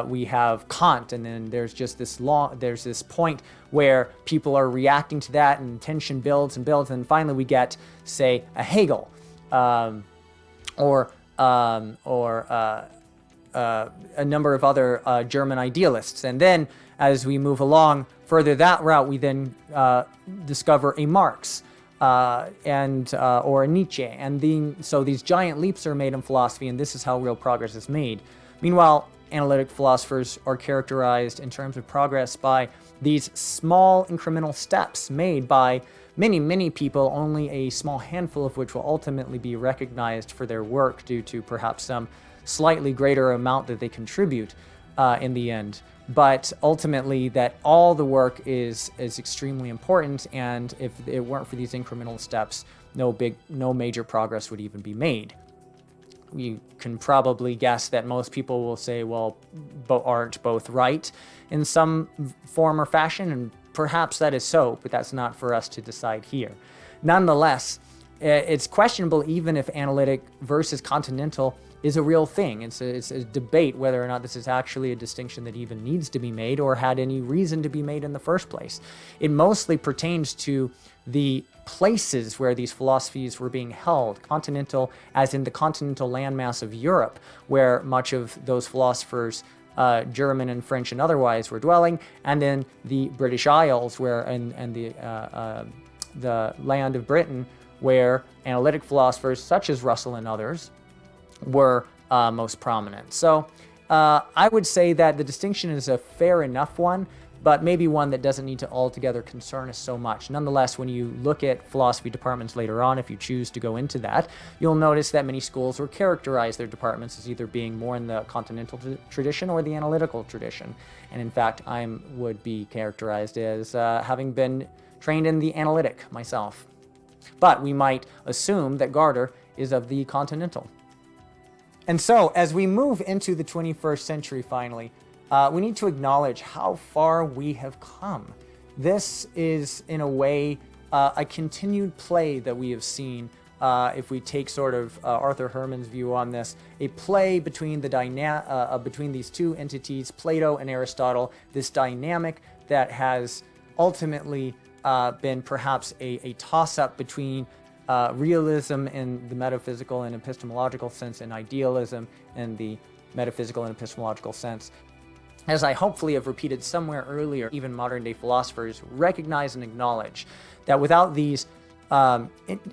we have Kant, and then there's just there's this point where people are reacting to that, and tension builds and builds, and finally we get, say, a Hegel, or a number of other German idealists. And then as we move along further that route, we then discover a Marx or a Nietzsche. And so these giant leaps are made in philosophy, and this is how real progress is made. Meanwhile, analytic philosophers are characterized in terms of progress by these small incremental steps made by many, many people, only a small handful of which will ultimately be recognized for their work due to perhaps some slightly greater amount that they contribute in the end. But ultimately, that all the work is extremely important, and if it weren't for these incremental steps, no major progress would even be made. You can probably guess that most people will say, well, aren't both right in some form or fashion? And perhaps that is so, but that's not for us to decide here. Nonetheless, it's questionable even if analytic versus continental is a real thing. It's a debate whether or not this is actually a distinction that even needs to be made or had any reason to be made in the first place. It mostly pertains to the places where these philosophies were being held. Continental, as in the continental landmass of Europe, where much of those philosophers, German and French and otherwise, were dwelling, and then the British Isles, and the land of Britain, where analytic philosophers such as Russell and others were most prominent. So I would say that the distinction is a fair enough one, but maybe one that doesn't need to altogether concern us so much. Nonetheless, when you look at philosophy departments later on, if you choose to go into that, you'll notice that many schools will characterize their departments as either being more in the continental tradition or the analytical tradition. And in fact, I would be characterized as having been trained in the analytic myself. But we might assume that Gaarder is of the continental. And so, as we move into the 21st century finally, we need to acknowledge how far we have come. This is, in a way, a continued play that we have seen, if we take sort of Arthur Herman's view on this, a play between between these two entities, Plato and Aristotle, this dynamic that has ultimately been perhaps a toss-up between realism in the metaphysical and epistemological sense, and idealism in the metaphysical and epistemological sense. As I hopefully have repeated somewhere earlier, even modern-day philosophers recognize and acknowledge that without these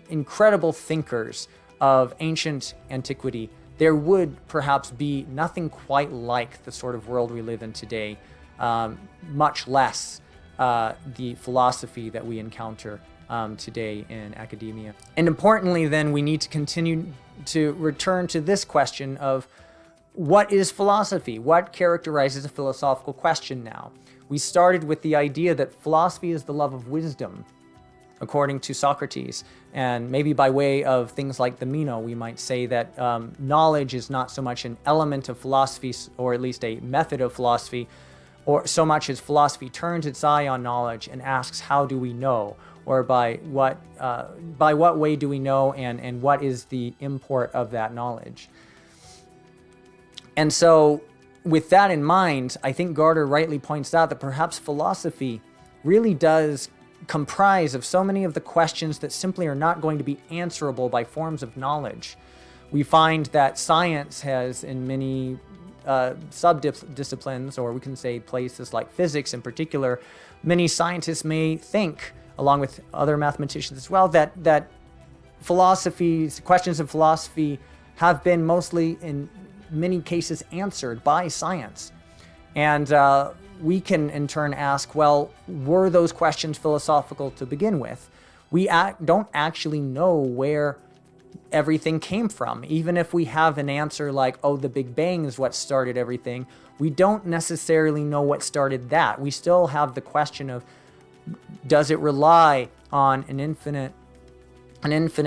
incredible thinkers of ancient antiquity, there would perhaps be nothing quite like the sort of world we live in today, much less the philosophy that we encounter today in academia. And importantly, then, we need to continue to return to this question of what is philosophy? What characterizes a philosophical question now? We started with the idea that philosophy is the love of wisdom, according to Socrates. And maybe by way of things like the Meno, we might say that knowledge is not so much an element of philosophy, or at least a method of philosophy, or so much as philosophy turns its eye on knowledge and asks, how do we know? Or by what way do we know, and what is the import of that knowledge? And so, with that in mind, I think Gaarder rightly points out that perhaps philosophy really does comprise of so many of the questions that simply are not going to be answerable by forms of knowledge. We find that science has, in many sub-disciplines, or we can say places like physics in particular, many scientists may think, along with other mathematicians as well, that questions of philosophy have been mostly, in many cases, answered by science. And we can in turn ask, well, were those questions philosophical to begin with? We don't actually know where everything came from. Even if we have an answer like, oh, the Big Bang is what started everything, we don't necessarily know what started that. We still have the question of, does it rely on an infinite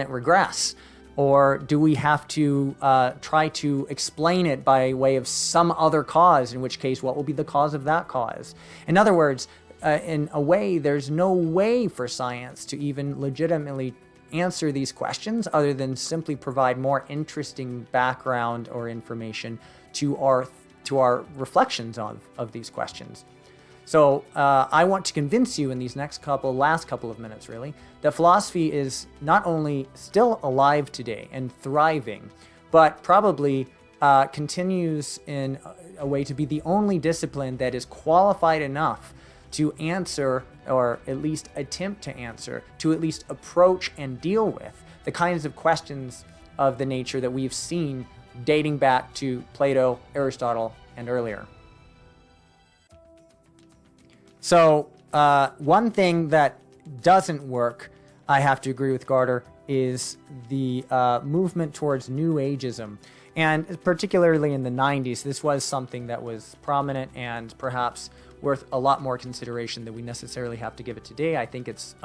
regress? Or do we have to try to explain it by way of some other cause, in which case, what will be the cause of that cause? In other words, in a way, there's no way for science to even legitimately answer these questions other than simply provide more interesting background or information to our reflections of these questions. So I want to convince you in these last couple of minutes, really, that philosophy is not only still alive today and thriving, but probably continues in a way to be the only discipline that is qualified enough to answer, or at least attempt to answer, to at least approach and deal with the kinds of questions of the nature that we've seen dating back to Plato, Aristotle, and earlier. So one thing that doesn't work, I have to agree with Gaarder, is the movement towards New Ageism. And particularly in the 90s, this was something that was prominent and perhaps worth a lot more consideration than we necessarily have to give it today. I think it's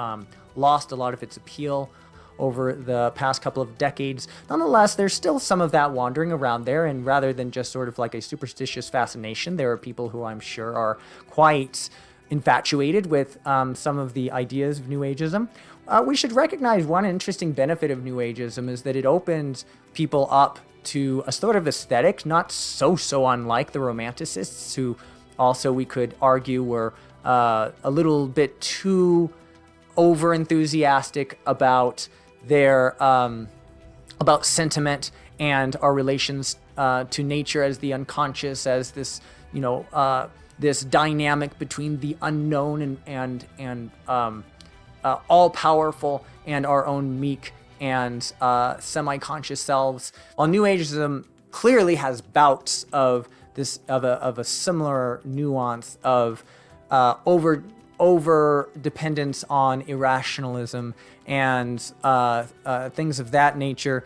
lost a lot of its appeal over the past couple of decades. Nonetheless, there's still some of that wandering around there, and rather than just sort of like a superstitious fascination, there are people who I'm sure are quite infatuated with some of the ideas of New Ageism. We should recognize one interesting benefit of New Ageism is that it opens people up to a sort of aesthetic, not so unlike the Romanticists, who also we could argue were a little bit too over-enthusiastic about their about sentiment and our relations to nature as the unconscious, as this, this dynamic between the unknown and all-powerful and our own meek and semi-conscious selves. While New Ageism clearly has bouts of this of a similar nuance of over dependence on irrationalism and things of that nature,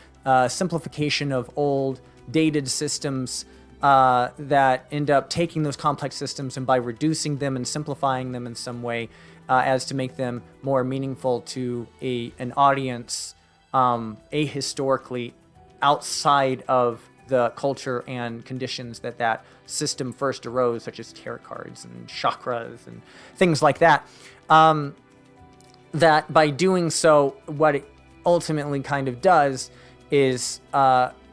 simplification of old dated systems that end up taking those complex systems and by reducing them and simplifying them in some way as to make them more meaningful to an audience ahistorically outside of the culture and conditions that system first arose, such as tarot cards and chakras and things like that. That by doing so, what it ultimately kind of does is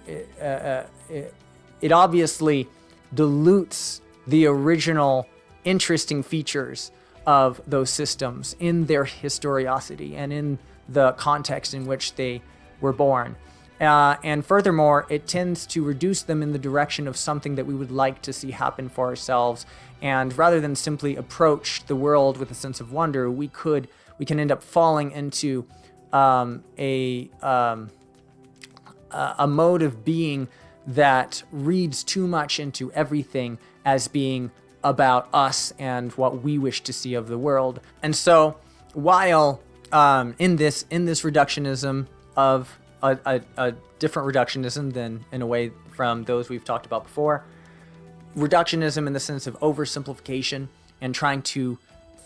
it obviously dilutes the original interesting features of those systems in their historicity and in the context in which they were born. And furthermore, it tends to reduce them in the direction of something that we would like to see happen for ourselves. And rather than simply approach the world with a sense of wonder, we can end up falling into a mode of being that reads too much into everything as being about us and what we wish to see of the world. And so, while in this reductionism of a different reductionism than in a way from those we've talked about before, reductionism in the sense of oversimplification and trying to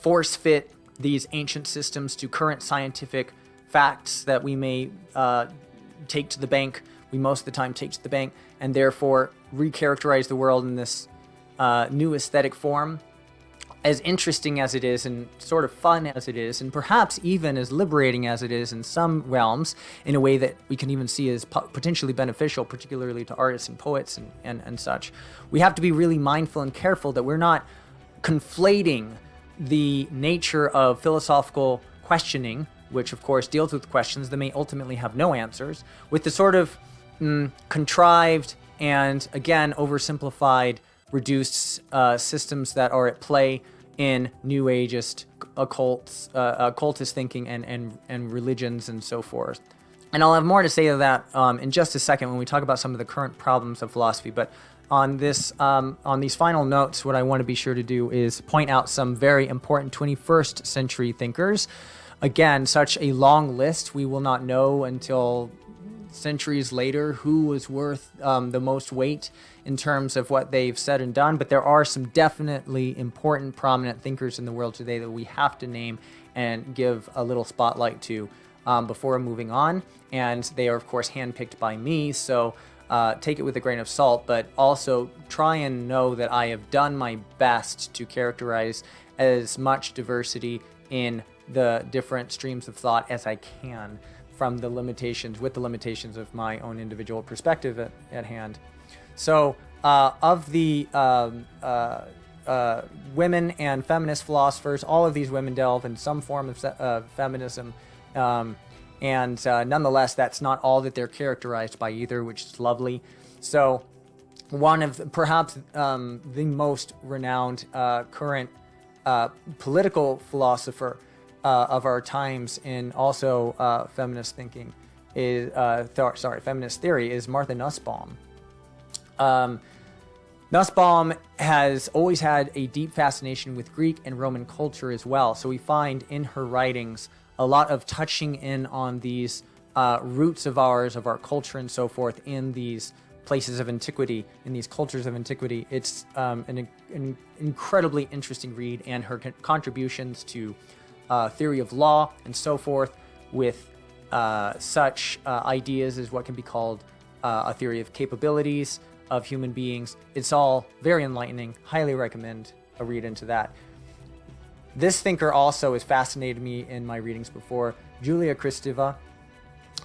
force fit these ancient systems to current scientific facts that we may take to the bank, we most of the time take to the bank, and therefore recharacterize the world in this new aesthetic form. As interesting as it is and sort of fun as it is, and perhaps even as liberating as it is in some realms, in a way that we can even see as potentially beneficial, particularly to artists and poets and such, we have to be really mindful and careful that we're not conflating the nature of philosophical questioning, which of course deals with questions that may ultimately have no answers, with the sort of contrived and, again, oversimplified, reduced systems that are at play in New Ageist occultist thinking and religions and so forth. And I'll have more to say of that in just a second when we talk about some of the current problems of philosophy. But on these final notes, what I want to be sure to do is point out some very important 21st century thinkers. Again, such a long list, we will not know until centuries later who was worth the most weight in terms of what they've said and done, but there are some definitely important, prominent thinkers in the world today that we have to name and give a little spotlight to before moving on. And they are, of course, handpicked by me, so take it with a grain of salt, but also try and know that I have done my best to characterize as much diversity in the different streams of thought as I can, with the limitations of my own individual perspective at hand. So of the women and feminist philosophers, all of these women delve in some form of feminism, and nonetheless, that's not all that they're characterized by either, which is lovely. So one of perhaps the most renowned current political philosopher of our times in also feminist thinking is feminist theory is Martha Nussbaum. Nussbaum has always had a deep fascination with Greek and Roman culture as well. So we find in her writings a lot of touching in on these roots of ours, of our culture and so forth, in these places of antiquity, in these cultures of antiquity. It's an incredibly interesting read, and her contributions to theory of law and so forth with such ideas as what can be called a theory of capabilities of human beings. It's all very enlightening. Highly recommend a read into that. This thinker also has fascinated me in my readings before, Julia Kristeva.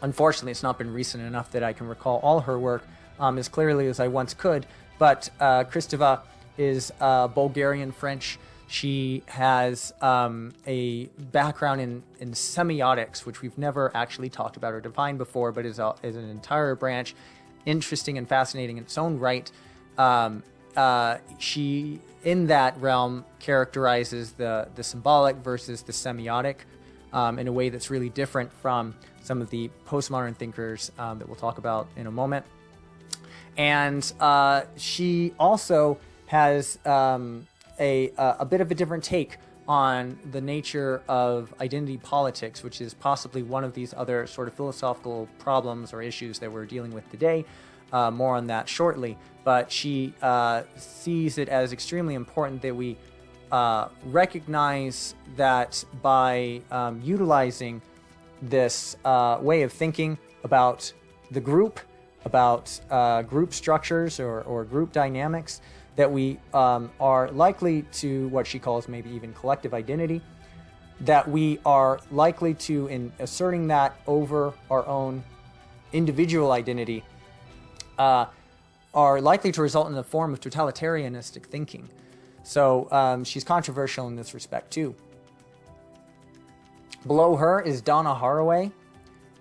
Unfortunately, it's not been recent enough that I can recall all her work as clearly as I once could, but Kristeva is Bulgarian French. She has a background in semiotics, which we've never actually talked about or defined before, but is an entire branch, interesting and fascinating in its own right. She, in that realm, characterizes the symbolic versus the semiotic in a way that's really different from some of the postmodern thinkers that we'll talk about in a moment. And she also has a bit of a different take on the nature of identity politics, which is possibly one of these other sort of philosophical problems or issues that we're dealing with today. More on that shortly. But she sees it as extremely important that we recognize that by utilizing this way of thinking about the group, about group structures or group dynamics, that we are likely to what she calls maybe even collective identity, that we are likely to, in asserting that over our own individual identity, are likely to result in a form of totalitarianistic thinking. So she's controversial in this respect too. Below her is Donna Haraway.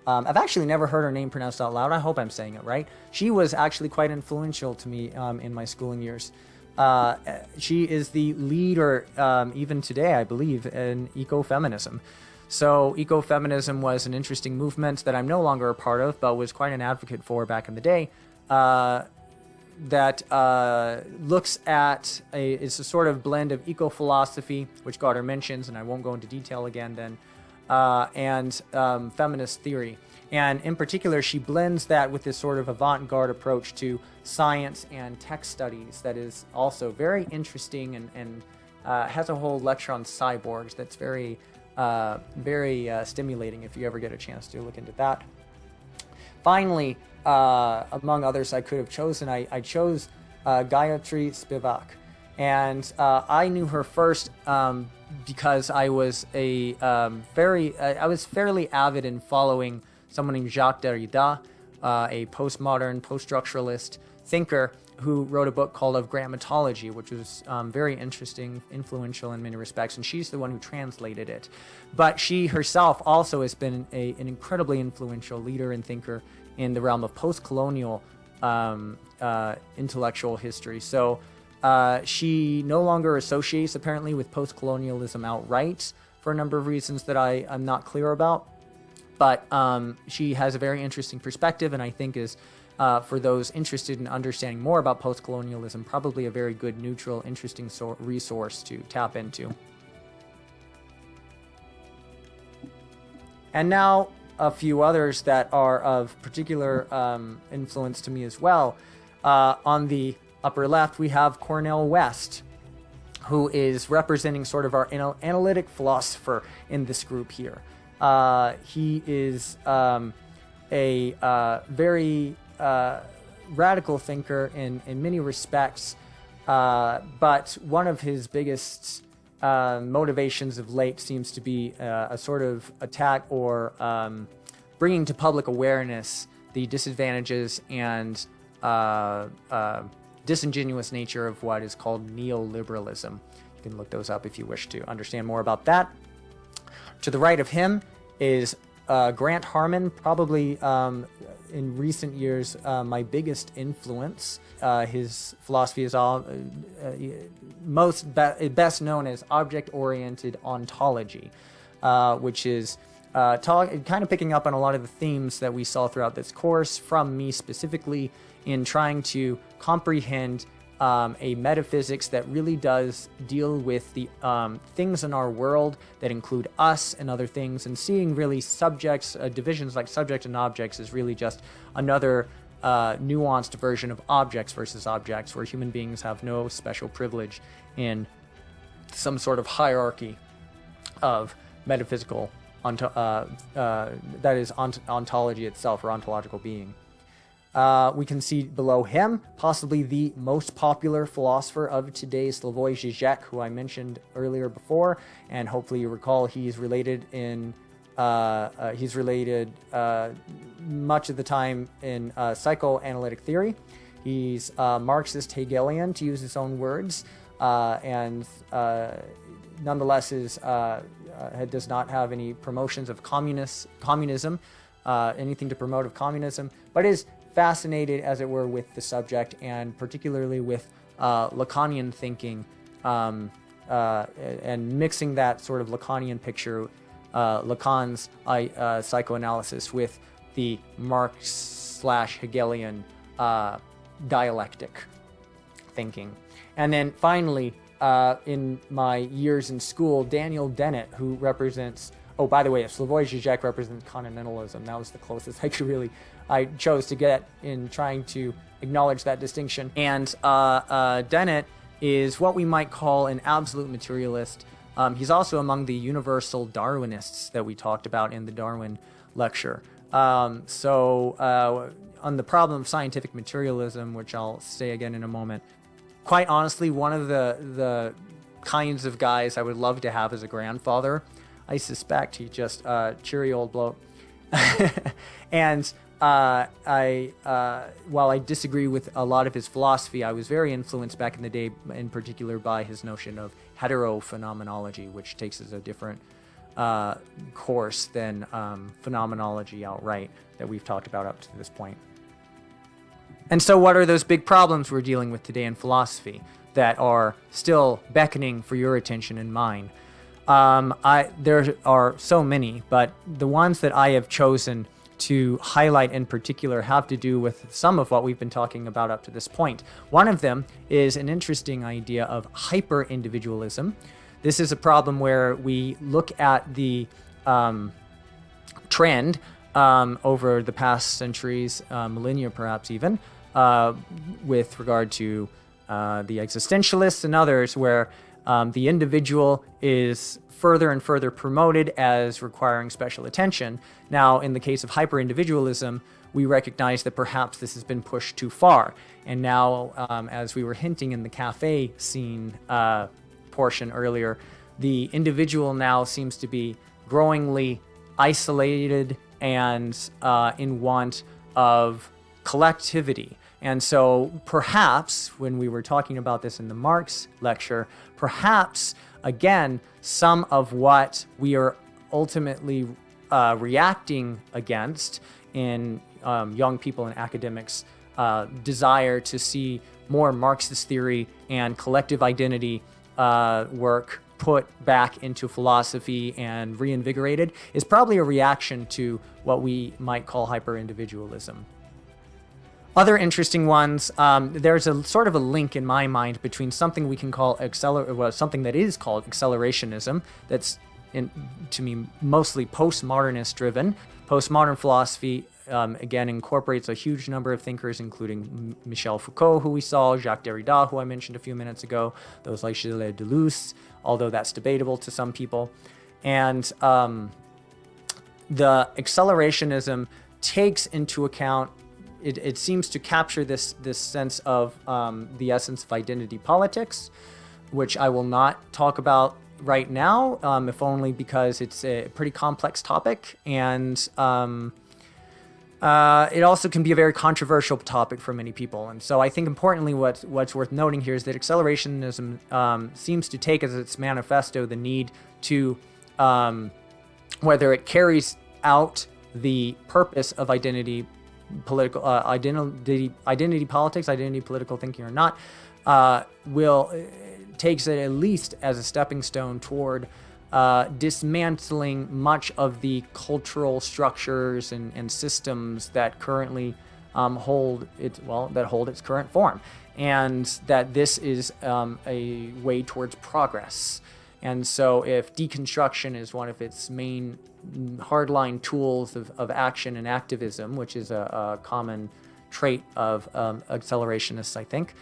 I've actually never heard her name pronounced out loud. I hope I'm saying it right. She was actually quite influential to me in my schooling years. She is the leader, even today, I believe, in ecofeminism. So ecofeminism was an interesting movement that I'm no longer a part of, but was quite an advocate for back in the day. That looks at it's a sort of blend of eco-philosophy, which Gaarder mentions, and I won't go into detail again then, and feminist theory. And in particular, she blends that with this sort of avant-garde approach to science and tech studies that is also very interesting and has a whole lecture on cyborgs that's very stimulating if you ever get a chance to look into that. Finally, among others I could have chosen, I chose Gayatri Spivak. And I knew her first because I was I was fairly avid in following someone named Jacques Derrida, a postmodern, post-structuralist thinker who wrote a book called Of Grammatology, which was very interesting, influential in many respects, and she's the one who translated it. But she herself also has been an incredibly influential leader and thinker in the realm of post-colonial intellectual history. So she no longer associates, apparently, with post-colonialism outright for a number of reasons that I'm not clear about. But she has a very interesting perspective, and I think is, for those interested in understanding more about post-colonialism, probably a very good, neutral, interesting resource to tap into. And now a few others that are of particular influence to me as well. On the upper left, we have Cornel West, who is representing sort of our analytic philosopher in this group here. He is a very radical thinker in many respects, but one of his biggest motivations of late seems to be a sort of attack or bringing to public awareness the disadvantages and disingenuous nature of what is called neoliberalism. You can look those up if you wish to understand more about that. To the right of him is Grant Harmon, probably in recent years my biggest influence. His philosophy is best known as object-oriented ontology, which is kind of picking up on a lot of the themes that we saw throughout this course from me specifically in trying to comprehend a metaphysics that really does deal with the things in our world that include us and other things, and seeing really subjects, divisions like subject and objects is really just another nuanced version of objects versus objects, where human beings have no special privilege in some sort of hierarchy of metaphysical, that is ontology itself, or ontological being. We can see below him possibly the most popular philosopher of today, Slavoj Žižek, who I mentioned earlier before, and hopefully you recall he's related much of the time in psychoanalytic theory. He's Marxist Hegelian, to use his own words, and nonetheless does not have any promotions of communism, anything to promote of communism, but is fascinated, as it were, with the subject, and particularly with Lacanian thinking, and mixing that sort of Lacanian picture, Lacan's psychoanalysis, with the Marx/Hegelian dialectic thinking. And then finally, in my years in school, Daniel Dennett, who represents, oh, by the way, Slavoj Žižek represents continentalism. That was the closest I chose to get in trying to acknowledge that distinction. And Dennett is what we might call an absolute materialist. He's also among the universal Darwinists that we talked about in the Darwin lecture. So on the problem of scientific materialism, which I'll say again in a moment, quite honestly, one of the kinds of guys I would love to have as a grandfather, I suspect he just cheery old bloke. And while I disagree with a lot of his philosophy, I was very influenced back in the day, in particular, by his notion of heterophenomenology, which takes as a different course than phenomenology outright that we've talked about up to this point. And so what are those big problems we're dealing with today in philosophy that are still beckoning for your attention and mine? There are so many, but the ones that I have chosen to highlight in particular have to do with some of what we've been talking about up to this point. One of them is an interesting idea of hyper-individualism. This is a problem where we look at the trend over the past centuries, millennia perhaps even, with regard to the existentialists and others, where the individual is further and further promoted as requiring special attention. Now, in the case of hyper-individualism, we recognize that perhaps this has been pushed too far. And now, as we were hinting in the cafe scene portion earlier, the individual now seems to be growingly isolated and in want of collectivity. And so perhaps, when we were talking about this in the Marx lecture, perhaps, again, some of what we are ultimately reacting against in young people and academics' desire to see more Marxist theory and collective identity work put back into philosophy and reinvigorated is probably a reaction to what we might call hyper-individualism. Other interesting ones, there's a sort of a link in my mind between something we can call something that is called accelerationism, that's to me mostly postmodernist driven. Postmodern philosophy again incorporates a huge number of thinkers, including Michel Foucault, who we saw, Jacques Derrida, who I mentioned a few minutes ago, those like Gilles Deleuze, although that's debatable to some people. And the accelerationism takes into account, it seems to capture this sense of the essence of identity politics, which I will not talk about right now, if only because it's a pretty complex topic, and it also can be a very controversial topic for many people. And so I think importantly what's worth noting here is that accelerationism seems to take as its manifesto the need to, whether it carries out the purpose of identity political identity politics, identity political thinking or not, takes it at least as a stepping stone toward dismantling much of the cultural structures and systems that currently hold its current form, and that this is a way towards progress. And so if deconstruction is one of its main hardline tools of action and activism, which is a common trait of accelerationists, I think,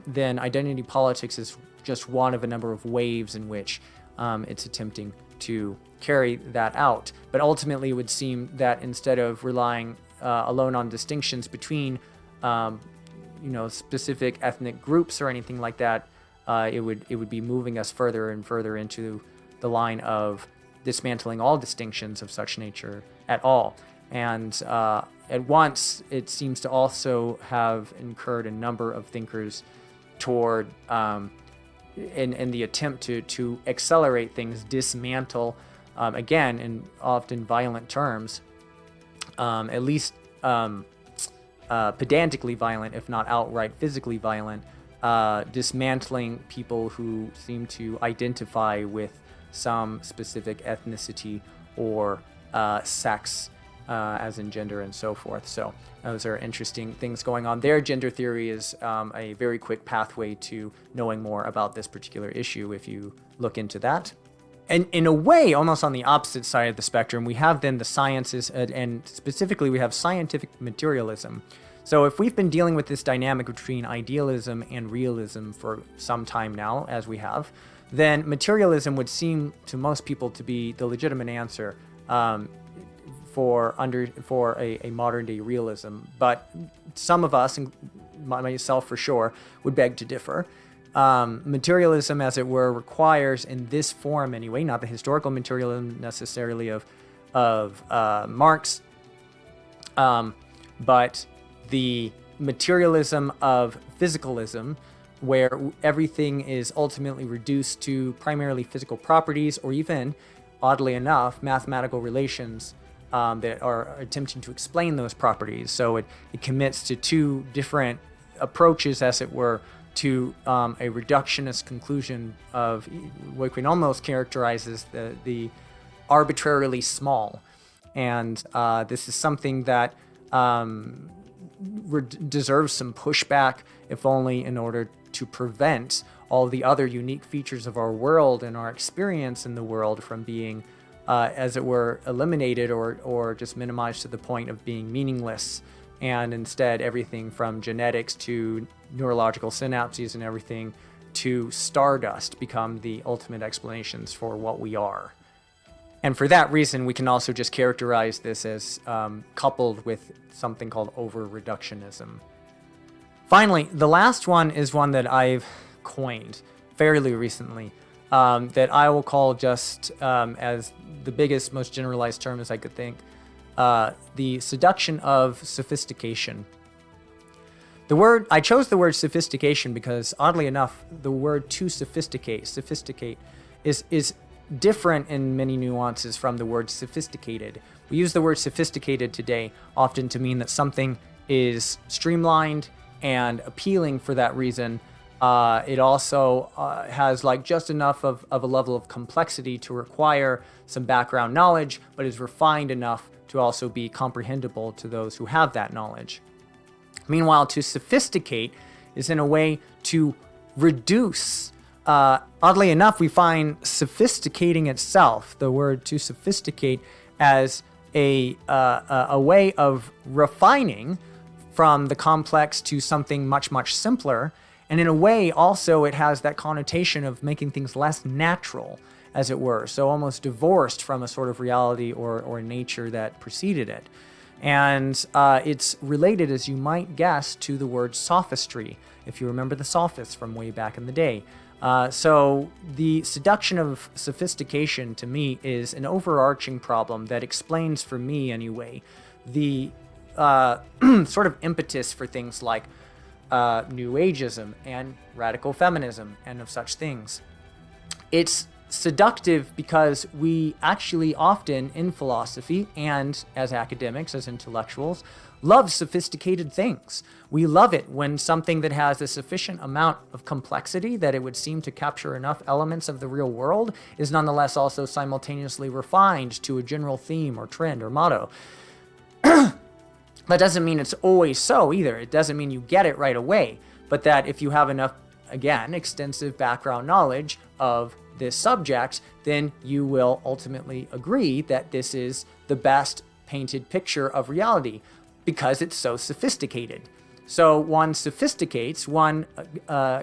then identity politics is just one of a number of waves in which it's attempting to carry that out. But ultimately, it would seem that instead of relying alone on distinctions between specific ethnic groups or anything like that, it would be moving us further and further into the line of dismantling all distinctions of such nature at all. And at once, it seems to also have incurred a number of thinkers toward, in the attempt to accelerate things, dismantle, again, in often violent terms, at least pedantically violent, if not outright physically violent, dismantling people who seem to identify with some specific ethnicity or sex, as in gender and so forth. So those are interesting things going on there. Gender theory is a very quick pathway to knowing more about this particular issue if you look into that. And in a way, almost on the opposite side of the spectrum, we have then the sciences, and specifically we have scientific materialism. So if we've been dealing with this dynamic between idealism and realism for some time now, as we have, then materialism would seem to most people to be the legitimate answer for a modern day realism. But some of us, and myself for sure, would beg to differ. Materialism, as it were, requires, in this form anyway, not the historical materialism necessarily of Marx, but the materialism of physicalism, where everything is ultimately reduced to primarily physical properties, or even, oddly enough, mathematical relations that are attempting to explain those properties. So it commits to two different approaches, as it were, to a reductionist conclusion of what we can almost characterize as the arbitrarily small. And this is something that deserves some pushback, if only in order to prevent all the other unique features of our world and our experience in the world from being, as it were, eliminated or just minimized to the point of being meaningless. And instead, everything from genetics to neurological synapses and everything to stardust become the ultimate explanations for what we are. And for that reason, we can also just characterize this as coupled with something called over-reductionism. Finally, the last one is one that I've coined fairly recently, that I will call just as the biggest, most generalized term as I could think, the seduction of sophistication. I chose the word sophistication because, oddly enough, the word to sophisticate is different in many nuances from the word sophisticated. We use the word sophisticated today often to mean that something is streamlined and appealing for that reason. It also has just enough of a level of complexity to require some background knowledge, but is refined enough to also be comprehensible to those who have that knowledge. Meanwhile, to sophisticate is in a way to reduce. Oddly enough, we find sophisticating itself, the word to sophisticate, as a way of refining from the complex to something much, much simpler. And in a way, also, it has that connotation of making things less natural, as it were. So almost divorced from a sort of reality or nature that preceded it. And it's related, as you might guess, to the word sophistry, if you remember the sophists from way back in the day. So the seduction of sophistication, to me, is an overarching problem that explains, for me anyway, the sort of impetus for things like New Ageism and radical feminism and of such things. It's seductive because we actually often, in philosophy and as academics, as intellectuals, love sophisticated things. We love it when something that has a sufficient amount of complexity that it would seem to capture enough elements of the real world is nonetheless also simultaneously refined to a general theme or trend or motto. That doesn't mean it's always so either. It doesn't mean you get it right away, but that if you have enough, again, extensive background knowledge of this subject, then you will ultimately agree that this is the best painted picture of reality because it's so sophisticated. So one sophisticates, one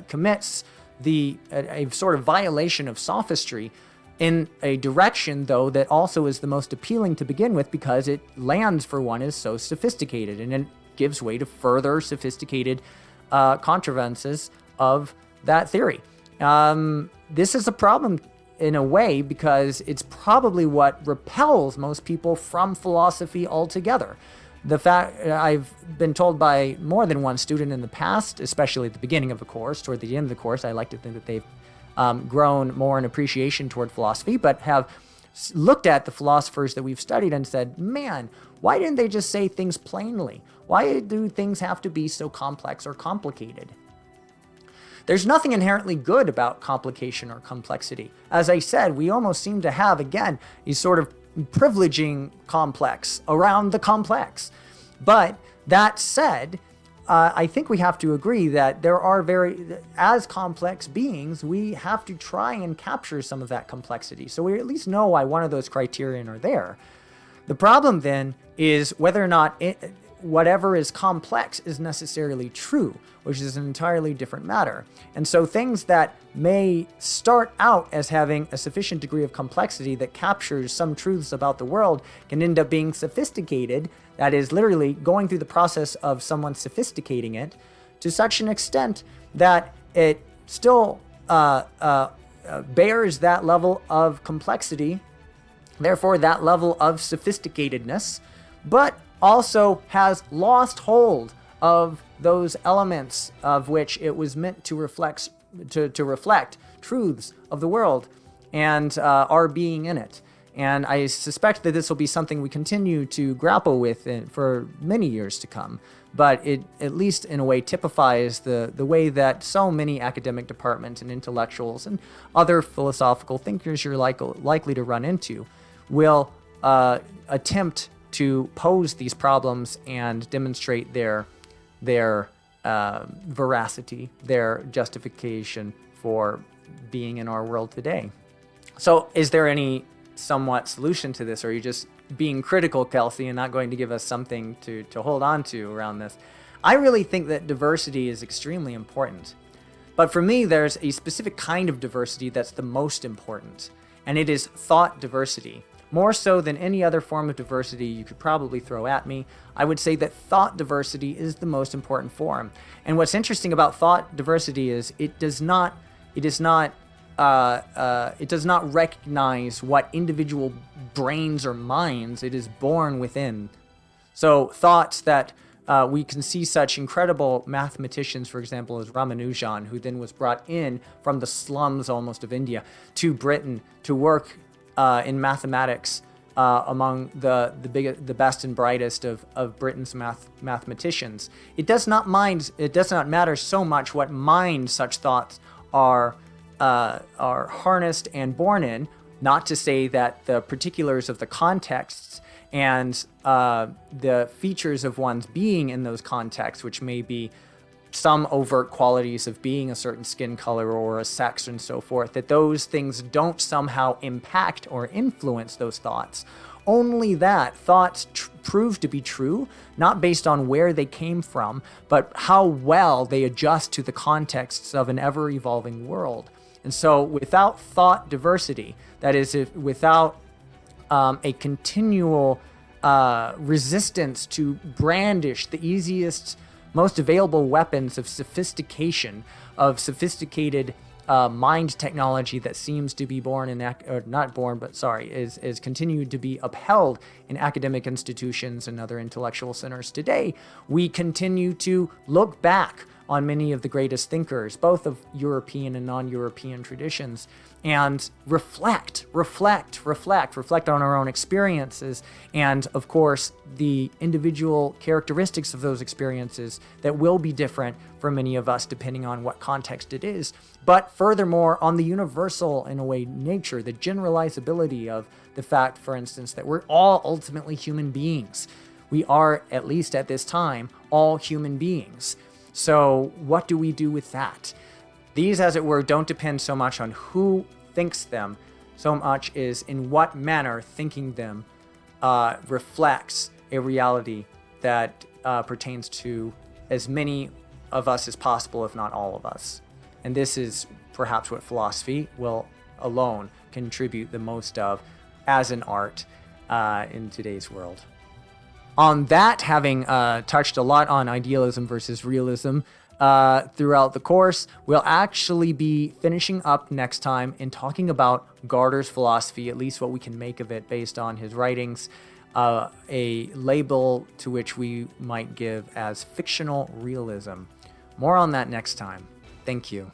commits a sort of violation of sophistry in a direction, though, that also is the most appealing to begin with because it lands for one as so sophisticated, and it gives way to further sophisticated contrivances of that theory. This is a problem in a way because it's probably what repels most people from philosophy altogether. The fact I've been told by more than one student in the past, especially at the beginning of the course, toward the end of the course, I like to think that they've grown more in appreciation toward philosophy, but have looked at the philosophers that we've studied and said, man, why didn't they just say things plainly? Why do things have to be so complex or complicated? There's nothing inherently good about complication or complexity. As I said, we almost seem to have, again, a sort of privileging complex around the complex. But that said, I think we have to agree that there are as complex beings, we have to try and capture some of that complexity. So we at least know why one of those criterion are there. The problem then is whether or not whatever is complex is necessarily true, which is an entirely different matter. And so things that may start out as having a sufficient degree of complexity that captures some truths about the world can end up being sophisticated, that is literally going through the process of someone sophisticating it to such an extent that it still bears that level of complexity, therefore that level of sophisticatedness, but also has lost hold of those elements of which it was meant to reflect truths of the world and our being in it. And I suspect that this will be something we continue to grapple with for many years to come. But it, at least in a way, typifies the way that so many academic departments and intellectuals and other philosophical thinkers you're likely to run into will attempt to pose these problems and demonstrate their veracity, their justification for being in our world today. So is there any somewhat solution to this, or are you just being critical, Kelsey, and not going to give us something to hold on to around this? I really think that diversity is extremely important. But for me, there's a specific kind of diversity that's the most important, and it is thought diversity. More so than any other form of diversity you could probably throw at me, I would say that thought diversity is the most important form. And what's interesting about thought diversity is it does not recognize what individual brains or minds it is born within. So thoughts that we can see such incredible mathematicians, for example, as Ramanujan, who then was brought in from the slums almost of India to Britain to work in mathematics among the best and brightest of Britain's mathematicians. It does not matter so much what mind such thoughts are harnessed and born in, not to say that the particulars of the contexts and the features of one's being in those contexts, which may be some overt qualities of being a certain skin color or a sex and so forth, that those things don't somehow impact or influence those thoughts. Only that thoughts prove to be true, not based on where they came from, but how well they adjust to the contexts of an ever-evolving world. And so without thought diversity, that is, without a continual resistance to brandish the easiest, most available weapons of sophistication, of sophisticated mind technology that seems to be is continued to be upheld in academic institutions and other intellectual centers today, we continue to look back on many of the greatest thinkers, both of European and non-European traditions, and reflect on our own experiences, and of course the individual characteristics of those experiences that will be different for many of us depending on what context it is, but furthermore on the universal, in a way, nature, the generalizability of the fact, for instance, that we're all ultimately human beings. We are, at least at this time, all human beings. So what do we do with that? These, as it were, don't depend so much on who thinks them, so much is in what manner thinking them reflects a reality that pertains to as many of us as possible, if not all of us. And this is perhaps what philosophy will alone contribute the most of as an art in today's world. On that, having touched a lot on idealism versus realism throughout the course, we'll actually be finishing up next time in talking about Gaarder's philosophy, at least what we can make of it based on his writings, a label to which we might give as fictional realism. More on that next time. Thank you.